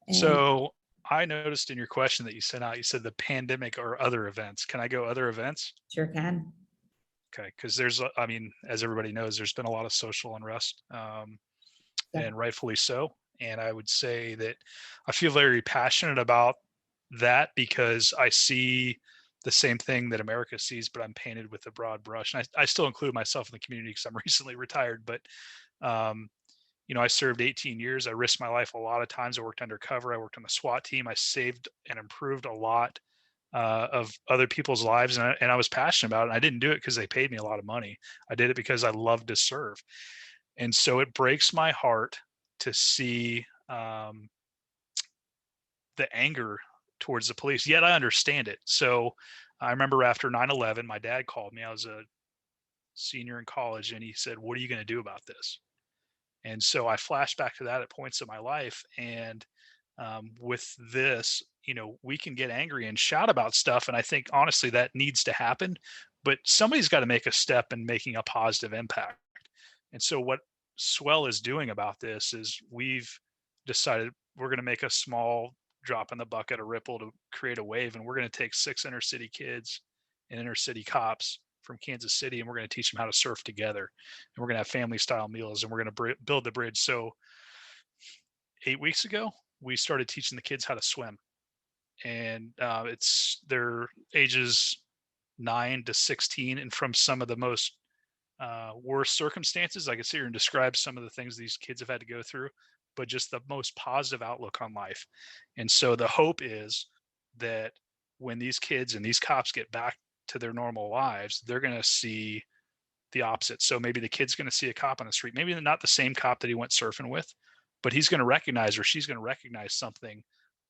And So I noticed in your question that you sent out, you said the pandemic or other events. Can I go other events? sure can. Okay, because there's, I mean, as everybody knows, there's been a lot of social unrest, and rightfully so. And I would say that I feel very passionate about that, because I see the same thing that America sees, but I'm painted with a broad brush. And I still include myself in the community because I'm recently retired. But I served 18 years. I risked my life a lot of times. I worked undercover. I worked on the SWAT team. I saved and improved a lot of other people's lives, and I was passionate about it. And I didn't do it because they paid me a lot of money. I did it because I loved to serve. And so it breaks my heart to see the anger towards the police, yet I understand it. So I remember after 9/11, my dad called me. I was a senior in college, and he said, what are you going to do about this? And so I flashed back to that at points in my life. And with this, we can get angry and shout about stuff. And I think honestly that needs to happen, but somebody's got to make a step in making a positive impact. And so what Swell is doing about this is we've decided we're going to make a small drop in the bucket, a ripple, to create a wave. And we're going to take 6 inner city kids and inner city cops from Kansas City, and we're going to teach them how to surf together. And we're going to have family style meals, and we're going to build the bridge. So 8 weeks ago, we started teaching the kids how to swim. And it's their ages 9 to 16. And from some of the most worst circumstances, I could sit here and describe some of the things these kids have had to go through, but just the most positive outlook on life. And so the hope is that when these kids and these cops get back to their normal lives, they're going to see the opposite. So maybe the kid's going to see a cop on the street, maybe not the same cop that he went surfing with, but he's going to recognize, or she's going to recognize something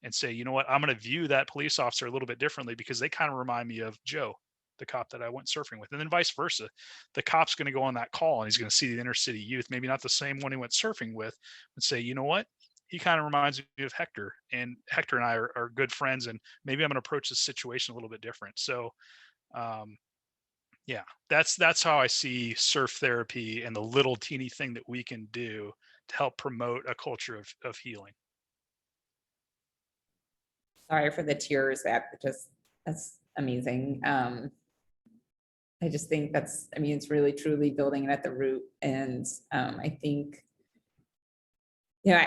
and say, you know what, I'm going to view that police officer a little bit differently because they kind of remind me of Joe, the cop that I went surfing with. And then vice versa. The cop's going to go on that call and he's going to see the inner city youth, maybe not the same one he went surfing with, and say, you know what, he kind of reminds me of Hector, and Hector and I are good friends, and maybe I'm going to approach this situation a little bit different. So Yeah, that's how I see surf therapy and the little teeny thing that we can do to help promote a culture of healing. Sorry for the tears. That's amazing. I just think that's, I mean, it's really truly building it at the root. And I think, you know,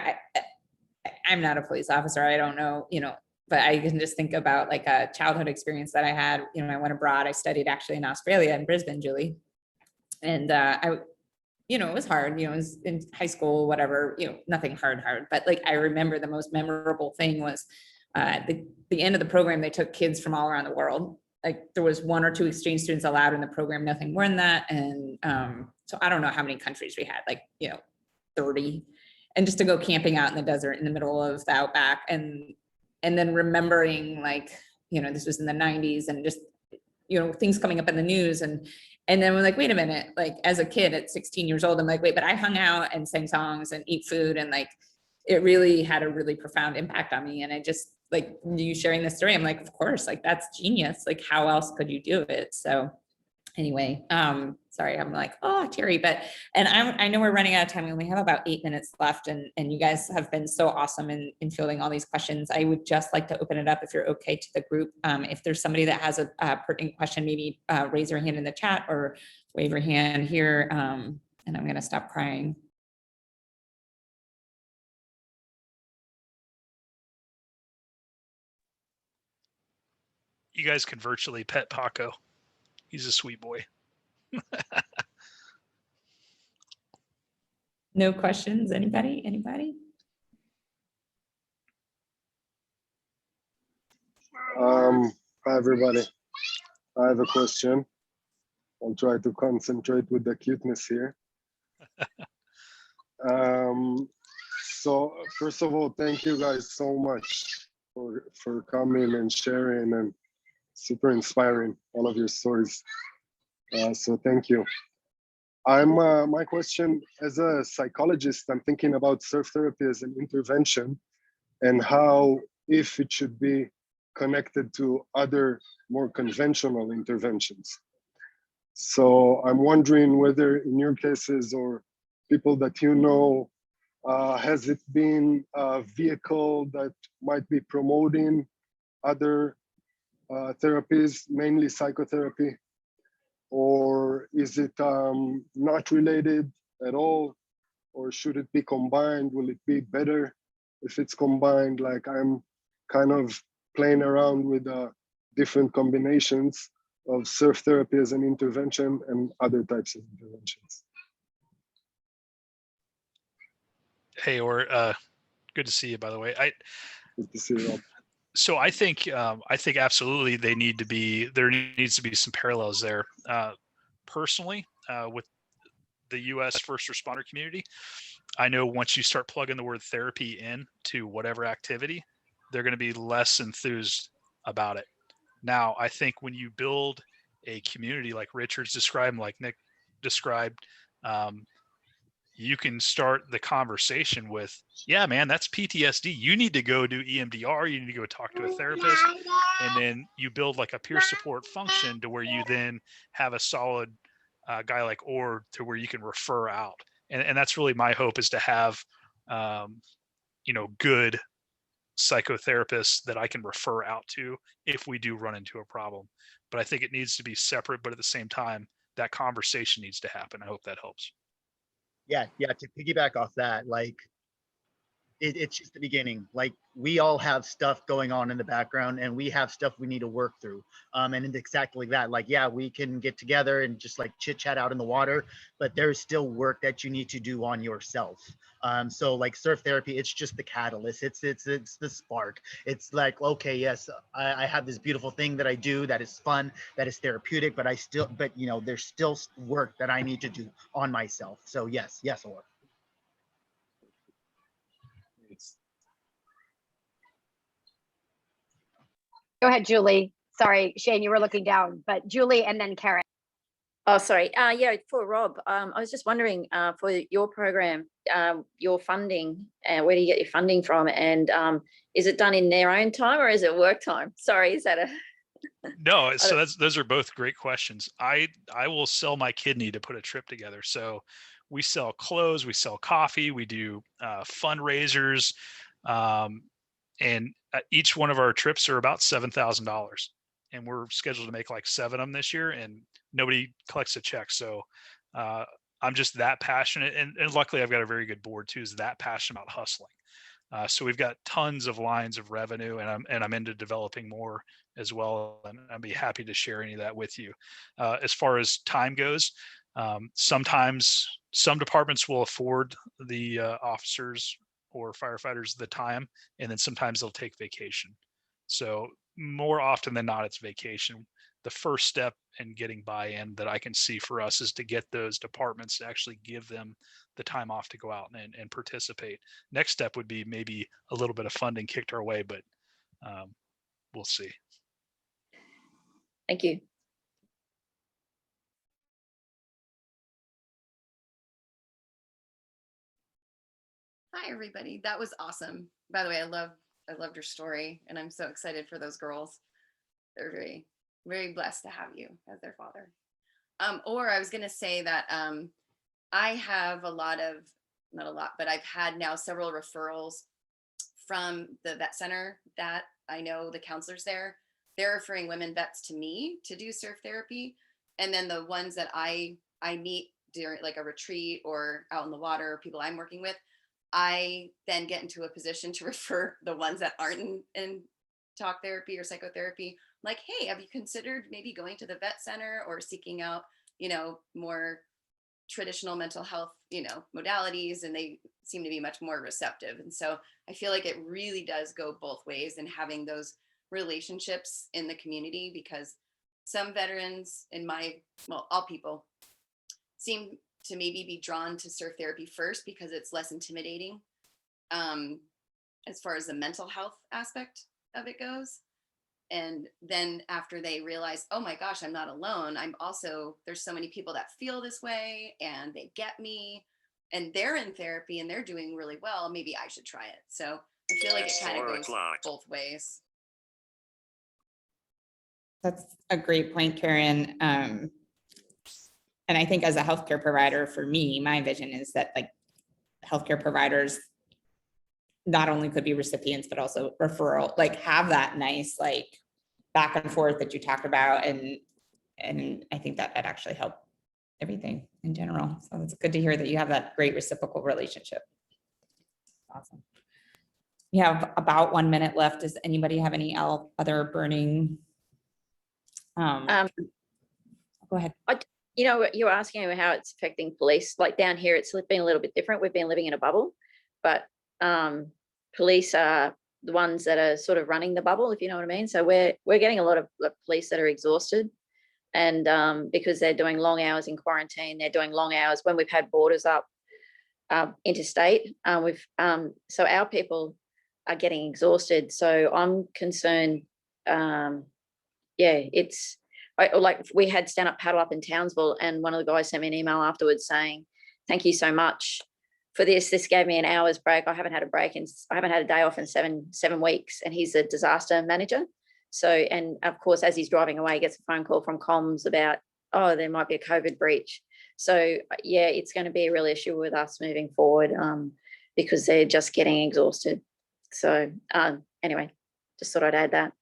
I'm not a police officer. I don't know, you know, but I can just think about like a childhood experience that I had. You know, I went abroad. I studied actually in Australia, in Brisbane, Julie. And you know, it was hard, you know, it was in high school, whatever, you know, nothing hard, but like, I remember the most memorable thing was the end of the program, they took kids from all around the world. Like there was 1 or 2 exchange students allowed in the program, nothing more than that. And so I don't know how many countries we had, like, you know, 30. And just to go camping out in the desert in the middle of the outback, and then remembering, like, you know, this was in the 90s, and just, you know, things coming up in the news, and then we're like, wait a minute, like as a kid at 16 years old, I'm like, wait, but I hung out and sang songs and eat food, and like, it really had a really profound impact on me. And I just, like, you sharing this story, I'm like, of course, like that's genius. Like how else could you do it? So anyway, sorry, I'm like, oh, Terry, but, and I know we're running out of time. We only have about 8 minutes left, and you guys have been so awesome in fielding all these questions. I would just like to open it up, if you're okay, to the group. If there's somebody that has a pertinent question, maybe raise your hand in the chat or wave your hand here, and I'm gonna stop crying. You guys can virtually pet Paco. He's a sweet boy. No questions, anybody? Hi everybody. I have a question. I'll try to concentrate with the cuteness here. So first of all, thank you guys so much for coming and sharing, and super inspiring, all of your stories. So thank you. My question, as a psychologist, I'm thinking about surf therapy as an intervention, and how, if it should be connected to other more conventional interventions. So I'm wondering whether in your cases or people that you know, has it been a vehicle that might be promoting other therapies, mainly psychotherapy, or is it not related at all, or should it be combined? Will it be better if it's combined? Like, I'm kind of playing around with different combinations of surf therapy as an intervention and other types of interventions. Hey, or good to see you, by the way. Good to see you, Rob. So I think absolutely there needs to be some parallels there. Personally, with the U.S. first responder community, I know once you start plugging the word therapy in to whatever activity, they're going to be less enthused about it. Now, I think when you build a community like Richard's described, like Nick described, you can start the conversation with, yeah, man, that's PTSD. You need to go do EMDR. You need to go talk to a therapist. And then you build like a peer support function to where you then have a solid guy like Or to where you can refer out. And that's really my hope, is to have, good psychotherapists that I can refer out to if we do run into a problem. But I think it needs to be separate, but at the same time, that conversation needs to happen. I hope that helps. Yeah, to piggyback off that, like, it's just the beginning. Like, we all have stuff going on in the background, and we have stuff we need to work through. And it's exactly that. Like, yeah, we can get together and just like chit chat out in the water, but there's still work that you need to do on yourself. So like surf therapy, it's just the catalyst. It's the spark. It's like, okay, yes, I have this beautiful thing that I do that is fun, that is therapeutic, but there's still work that I need to do on myself. So yes, Or. Go ahead, Julie. Sorry, Shane, you were looking down, but Julie and then Karen. Oh, sorry. Yeah, for Rob, I was just wondering, for your program, your funding, where do you get your funding from? And is it done in their own time or is it work time? Sorry, is that a... No, so those are both great questions. I will sell my kidney to put a trip together. So we sell clothes, we sell coffee, we do fundraisers, and each one of our trips are about $7,000, and we're scheduled to make like 7 of them this year, and nobody collects a check. So I'm just that passionate, and luckily I've got a very good board too, is that passionate about hustling. So we've got tons of lines of revenue, and I'm into developing more as well, and I'd be happy to share any of that with you. As far as time goes, sometimes some departments will afford the officers or firefighters the time, and then sometimes they'll take vacation. So more often than not, it's vacation. The first step in getting buy-in that I can see for us is to get those departments to actually give them the time off to go out and participate. Next step would be maybe a little bit of funding kicked our way, but we'll see. Thank you. Hi, everybody. That was awesome. By the way, I loved your story, and I'm so excited for those girls. They're very, very blessed to have you as their father. Or I was going to say that I have not a lot, but I've had now several referrals from the vet center that I know the counselors there. They're referring women vets to me to do surf therapy. And then the ones that I meet during like a retreat or out in the water, people I'm working with, I then get into a position to refer the ones that aren't in talk therapy or psychotherapy. Like, hey, have you considered maybe going to the vet center or seeking out, more traditional mental health, modalities? And they seem to be much more receptive. And so I feel like it really does go both ways in having those relationships in the community, because some veterans all people seem to maybe be drawn to surf therapy first because it's less intimidating as far as the mental health aspect of it goes. And then after they realize, oh my gosh, I'm not alone. There's so many people that feel this way and they get me and they're in therapy and they're doing really well. Maybe I should try it. So I feel like it kind of goes both ways. That's a great point, Karen. And I think as a healthcare provider, for me, my vision is that like healthcare providers not only could be recipients, but also referral, like have that nice like back and forth that you talked about. And I think that actually helped everything in general. So it's good to hear that you have that great reciprocal relationship. Awesome. We have about 1 minute left. Does anybody have any other burning? Go ahead. You're asking how it's affecting police. Like down here, it's been a little bit different. We've been living in a bubble, but police are the ones that are sort of running the bubble, if you know what I mean. So we're getting a lot of police that are exhausted, and because they're doing long hours in quarantine, they're doing long hours when we've had borders up interstate. So our people are getting exhausted. So I'm concerned. We had stand up paddle up in Townsville, and one of the guys sent me an email afterwards saying, "Thank you so much for this. This gave me an hour's break. I haven't had a break and I haven't had a day off in seven weeks." And he's a disaster manager. So, and of course, as he's driving away, he gets a phone call from comms about, oh, there might be a COVID breach. So yeah, it's going to be a real issue with us moving forward because they're just getting exhausted. So anyway, just thought I'd add that.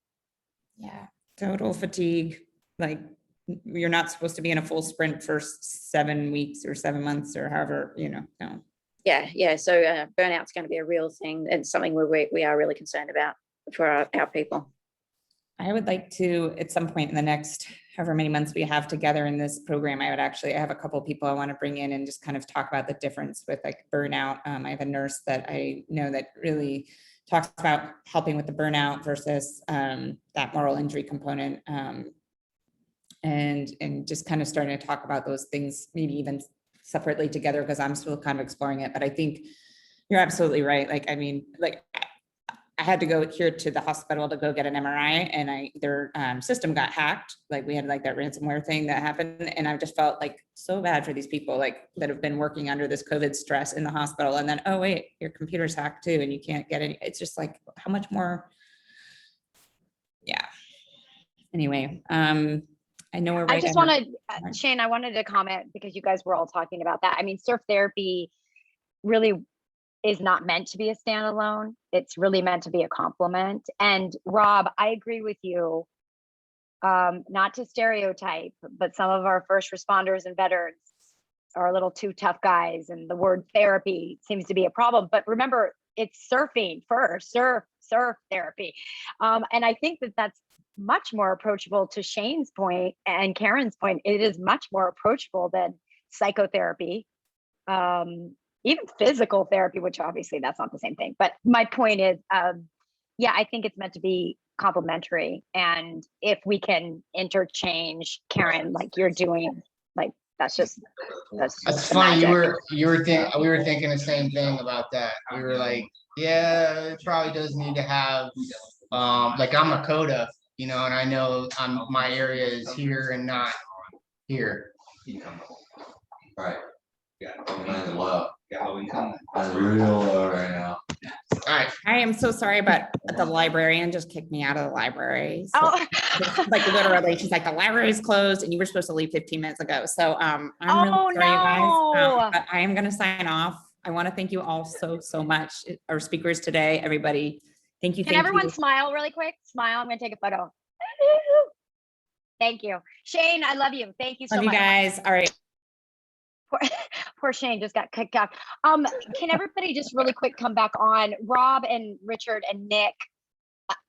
Yeah, total fatigue. Like you're not supposed to be in a full sprint for 7 weeks or 7 months or however, no. Yeah. So burnout's going to be a real thing and something we are really concerned about for our people. I would like to, at some point in the next however many months we have together in this program, I have a couple of people I want to bring in and just kind of talk about the difference with like burnout. I have a nurse that I know that really talks about helping with the burnout versus that moral injury component. And just kind of starting to talk about those things, maybe even separately together, because I'm still kind of exploring it. But I think you're absolutely right. Like, I mean, like I had to go here to the hospital to go get an MRI, and their system got hacked. Like we had like that ransomware thing that happened. And I just felt like so bad for these people like that have been working under this COVID stress in the hospital. And then, oh wait, your computer's hacked too, and you can't get any. It's just like, how much more? Yeah. anyway, I know we're I right. just on- wanted, Shane, I wanted to comment because you guys were all talking about that. I mean, surf therapy really is not meant to be a standalone. It's really meant to be a complement. And Rob, I agree with you. Not to stereotype, but some of our first responders and veterans are a little too tough guys, and the word therapy seems to be a problem. But remember, it's surfing first, surf therapy. And I think that that's much more approachable to Shane's point and Karen's point. It is much more approachable than psychotherapy, even physical therapy, which obviously that's not the same thing. But my point is, yeah, I think it's meant to be complementary. And if we can interchange, Karen, like you're doing, like that's That's the funny. magic. We were thinking the same thing about that. We were like, yeah, it probably does need to have, like I'm a CODA, you know, and I know my area is here and not here. Right. Yeah. Mine's low. Mine's real low right now. All right. I am so sorry, but the librarian just kicked me out of the library. So, Oh, like literally, she's like, the library is closed and you were supposed to leave 15 minutes ago. So I'm really Oh, sorry, you guys. no. But I am gonna sign off. I want to thank you all so much. Our speakers today, everybody. Thank you. can Thank everyone you. smile really quick? Smile. I'm going to take a photo. Thank you. Shane, I love you. Thank you so Love you much. guys. All right. Poor Shane just got kicked out. Can everybody just really quick come back on? Rob and Richard and Nick,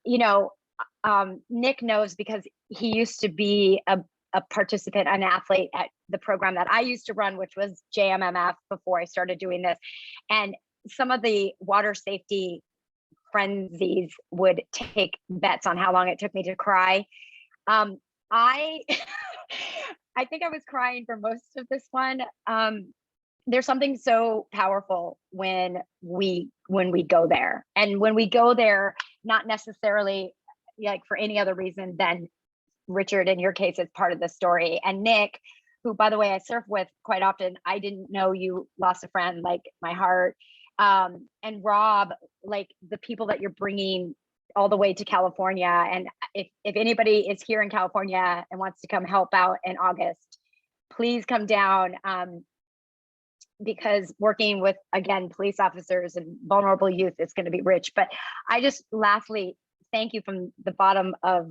you know, Nick knows because he used to be a participant, an athlete at the program that I used to run, which was JMMF before I started doing this. And some of the water safety frenzies would take bets on how long it took me to cry. I think I was crying for most of this one. There's something so powerful when we go there, and when we go there, not necessarily like for any other reason than Richard, in your case, it's part of the story. And Nick, who, by the way, I surf with quite often. I didn't know you lost a friend, like my heart. And Rob, like the people that you're bringing all the way to California. And if anybody is here in California and wants to come help out in August, please come down, because working with, again, police officers and vulnerable youth is going to be rich. But I just lastly, thank you from the bottom of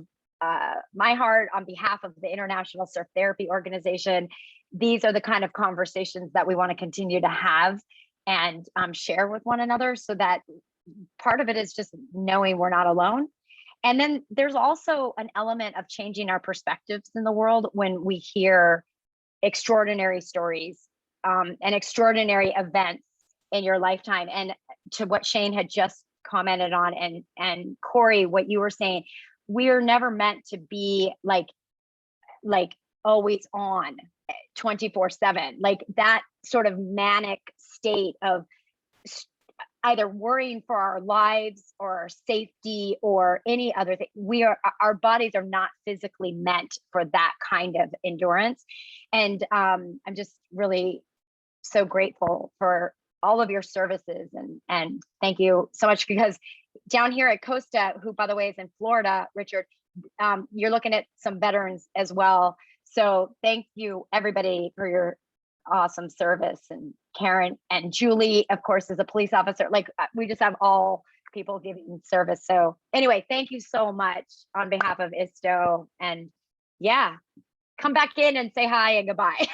my heart on behalf of the International Surf Therapy Organization. These are the kind of conversations that we want to continue to have and share with one another, so that part of it is just knowing we're not alone. And then there's also an element of changing our perspectives in the world when we hear extraordinary stories and extraordinary events in your lifetime. And to what Shane had just commented on, and Corey, what you were saying, we are never meant to be like always on 24/7, like that sort of manic state of either worrying for our lives or our safety or any other thing. Our bodies are not physically meant for that kind of endurance. And I'm just really so grateful for all of your services, and thank you so much, because down here at Costa, who by the way is in Florida, Richard, you're looking at some veterans as well. So thank you everybody for your awesome service. And Karen and Julie, of course, is a police officer. Like we just have all people giving service. So anyway, thank you so much on behalf of ISTO. And yeah, come back in and say hi and goodbye.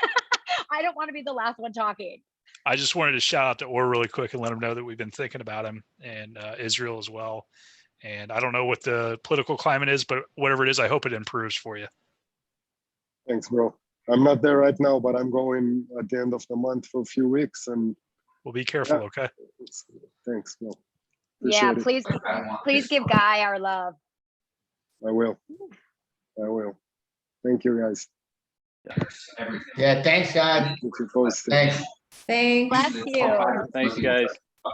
I don't want to be the last one talking. I just wanted to shout out to Orr really quick and let him know that we've been thinking about him, and Israel as well. And I don't know what the political climate is, but whatever it is, I hope it improves for you. Thanks, bro. I'm not there right now, but I'm going at the end of the month for a few weeks, and Well, be careful, yeah. okay? Thanks, bro. Yeah, Appreciate it. please give Guy our love. I will. Thank you, guys. Yeah, thanks, God. Keep you posted. Thanks. Thanks. Bless you. Thanks, guys.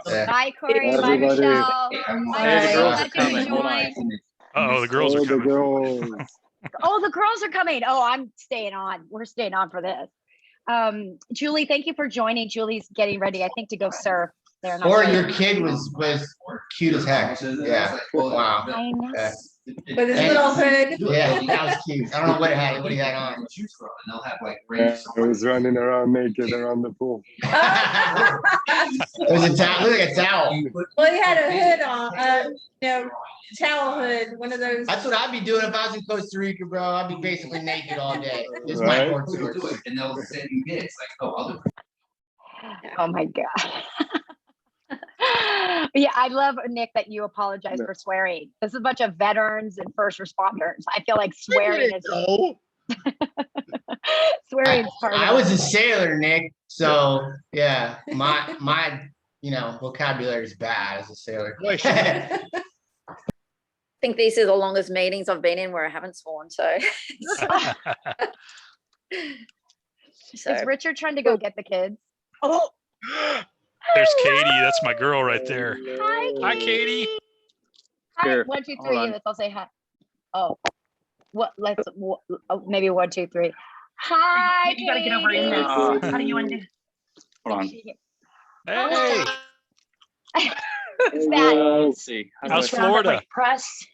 Yeah. Bye, Corey. Bye, Everybody. Michelle. Hey, the girls Bye. are coming. Hold on. Uh-oh, the girls are Oh, the coming. girls. Oh, the girls are coming. Oh, I'm staying on. We're staying on for this. Julie, thank you for joining. Julie's getting ready, I think, to go surf. They're not Or sure. your kid was cute as heck. Yeah. Wow. I know. Okay. With his little hood. Yeah, that was cute. I don't know what he had on. Choose from, and they'll have like I was running around naked around the pool. It was a towel. Look like a towel. Well, he had a hood on, towel hood, one of those. That's what I'd be doing if I was in Costa Rica, bro. I'd be basically naked all day. This is Right. my court Do source. it, and they'll send you this, like, oh, other. Oh my God. Yeah, I love, Nick, that you apologize for swearing. This is a bunch of veterans and first responders. I feel like swearing is swearing is part of I it. was a sailor, Nick. So yeah, my vocabulary is bad as a sailor. I think these are the longest meetings I've been in where I haven't sworn. So, Is Richard trying to go get the kids? Oh, There's Katie. That's my girl right there. hi, Katie. Hi. Here, 1, 2, hold 3. on. Let's all say hi. Oh, maybe 1, 2, 3. Hi. You gotta get over in this. Uh, How do you undo? Hold on. Hey, Who's that? Let's see. How do how's I- Florida? Like press.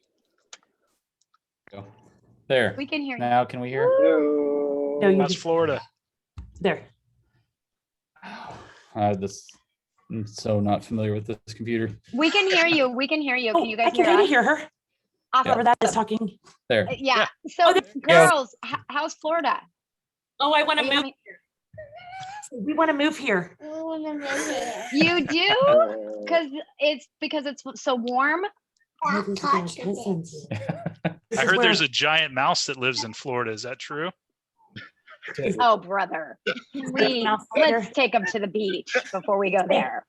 There. We can hear you. Now can we hear? No, you How's just, Florida? there. I'm so not familiar with this computer. We can hear you. We can hear you. Can you I guys can hear us? hear her. Awesome. Whoever that is talking. There. Yeah. So, girls, how's Florida? Oh, I want Are to you move. having- We want to move here. You do? Because it's so warm. Cousins. I heard there's a giant mouse that lives in Florida. Is that true? Oh, brother. Please, Mouse let's take them to the beach before we go there.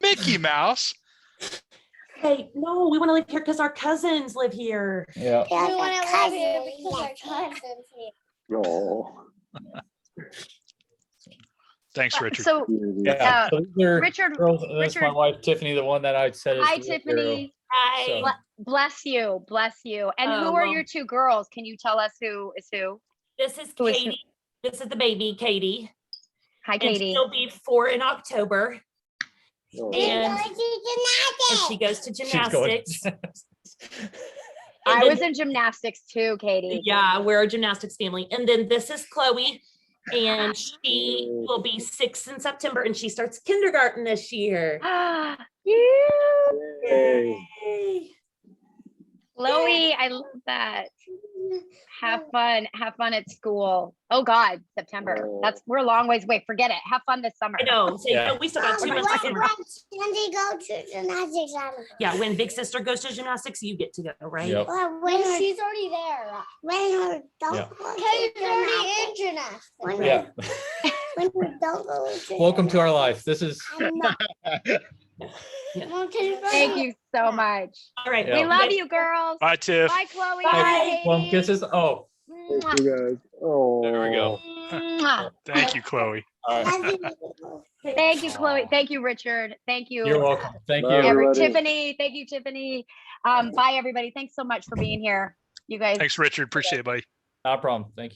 Mickey Mouse. Hey, no, we want to live here because our cousins live here. Yeah. We want to live here because our cousins here. Oh. Thanks, Richard. So, Yeah. So these are Richard, girls, that's my Richard, wife, Tiffany, the one that I said is hi, the real Tiffany. hero. Hi. So- Bless you. Bless you. And Oh, who are well. your two girls? Can you tell us who is who? This is Who is who? Katie. This is the baby, Katie. Hi, And Katie. she'll be 4 in October. Oh. And she goes to She's going- gymnastics. I then- was in gymnastics too, Katie. Yeah, we're a gymnastics family. And then this is Chloe, and she will be 6 in September, and she starts kindergarten this year. You. Yay. Chloe, I love that. Have fun. Have fun at school. Oh God, September. We're a long ways away. Forget it. Have fun this summer. I know. So Yeah. we still got 2 months. When they go to gymnastics, Yeah, when big sister goes to gymnastics, you get to go, right? Yep. when she's already there. When her don't Yeah. go to already in gymnastics. When Yeah. when we don't go to Welcome to our life. This is Thank you so much. All right. We Yeah. love you, girls. Bye, Tiff. Bye, Chloe. Bye. well, Katie. kisses. Oh, Thank you guys. Oh. There we go. Mwah. Thank you, Chloe. all right. Thank you, Chloe. Thank you, Richard. Thank you. You're welcome. Thank Bye, you. everybody. Tiffany. Thank you, Tiffany. Bye, everybody. Thanks so much for being here. You guys. Thanks, Richard. Appreciate it, buddy. Not a problem. Thank you.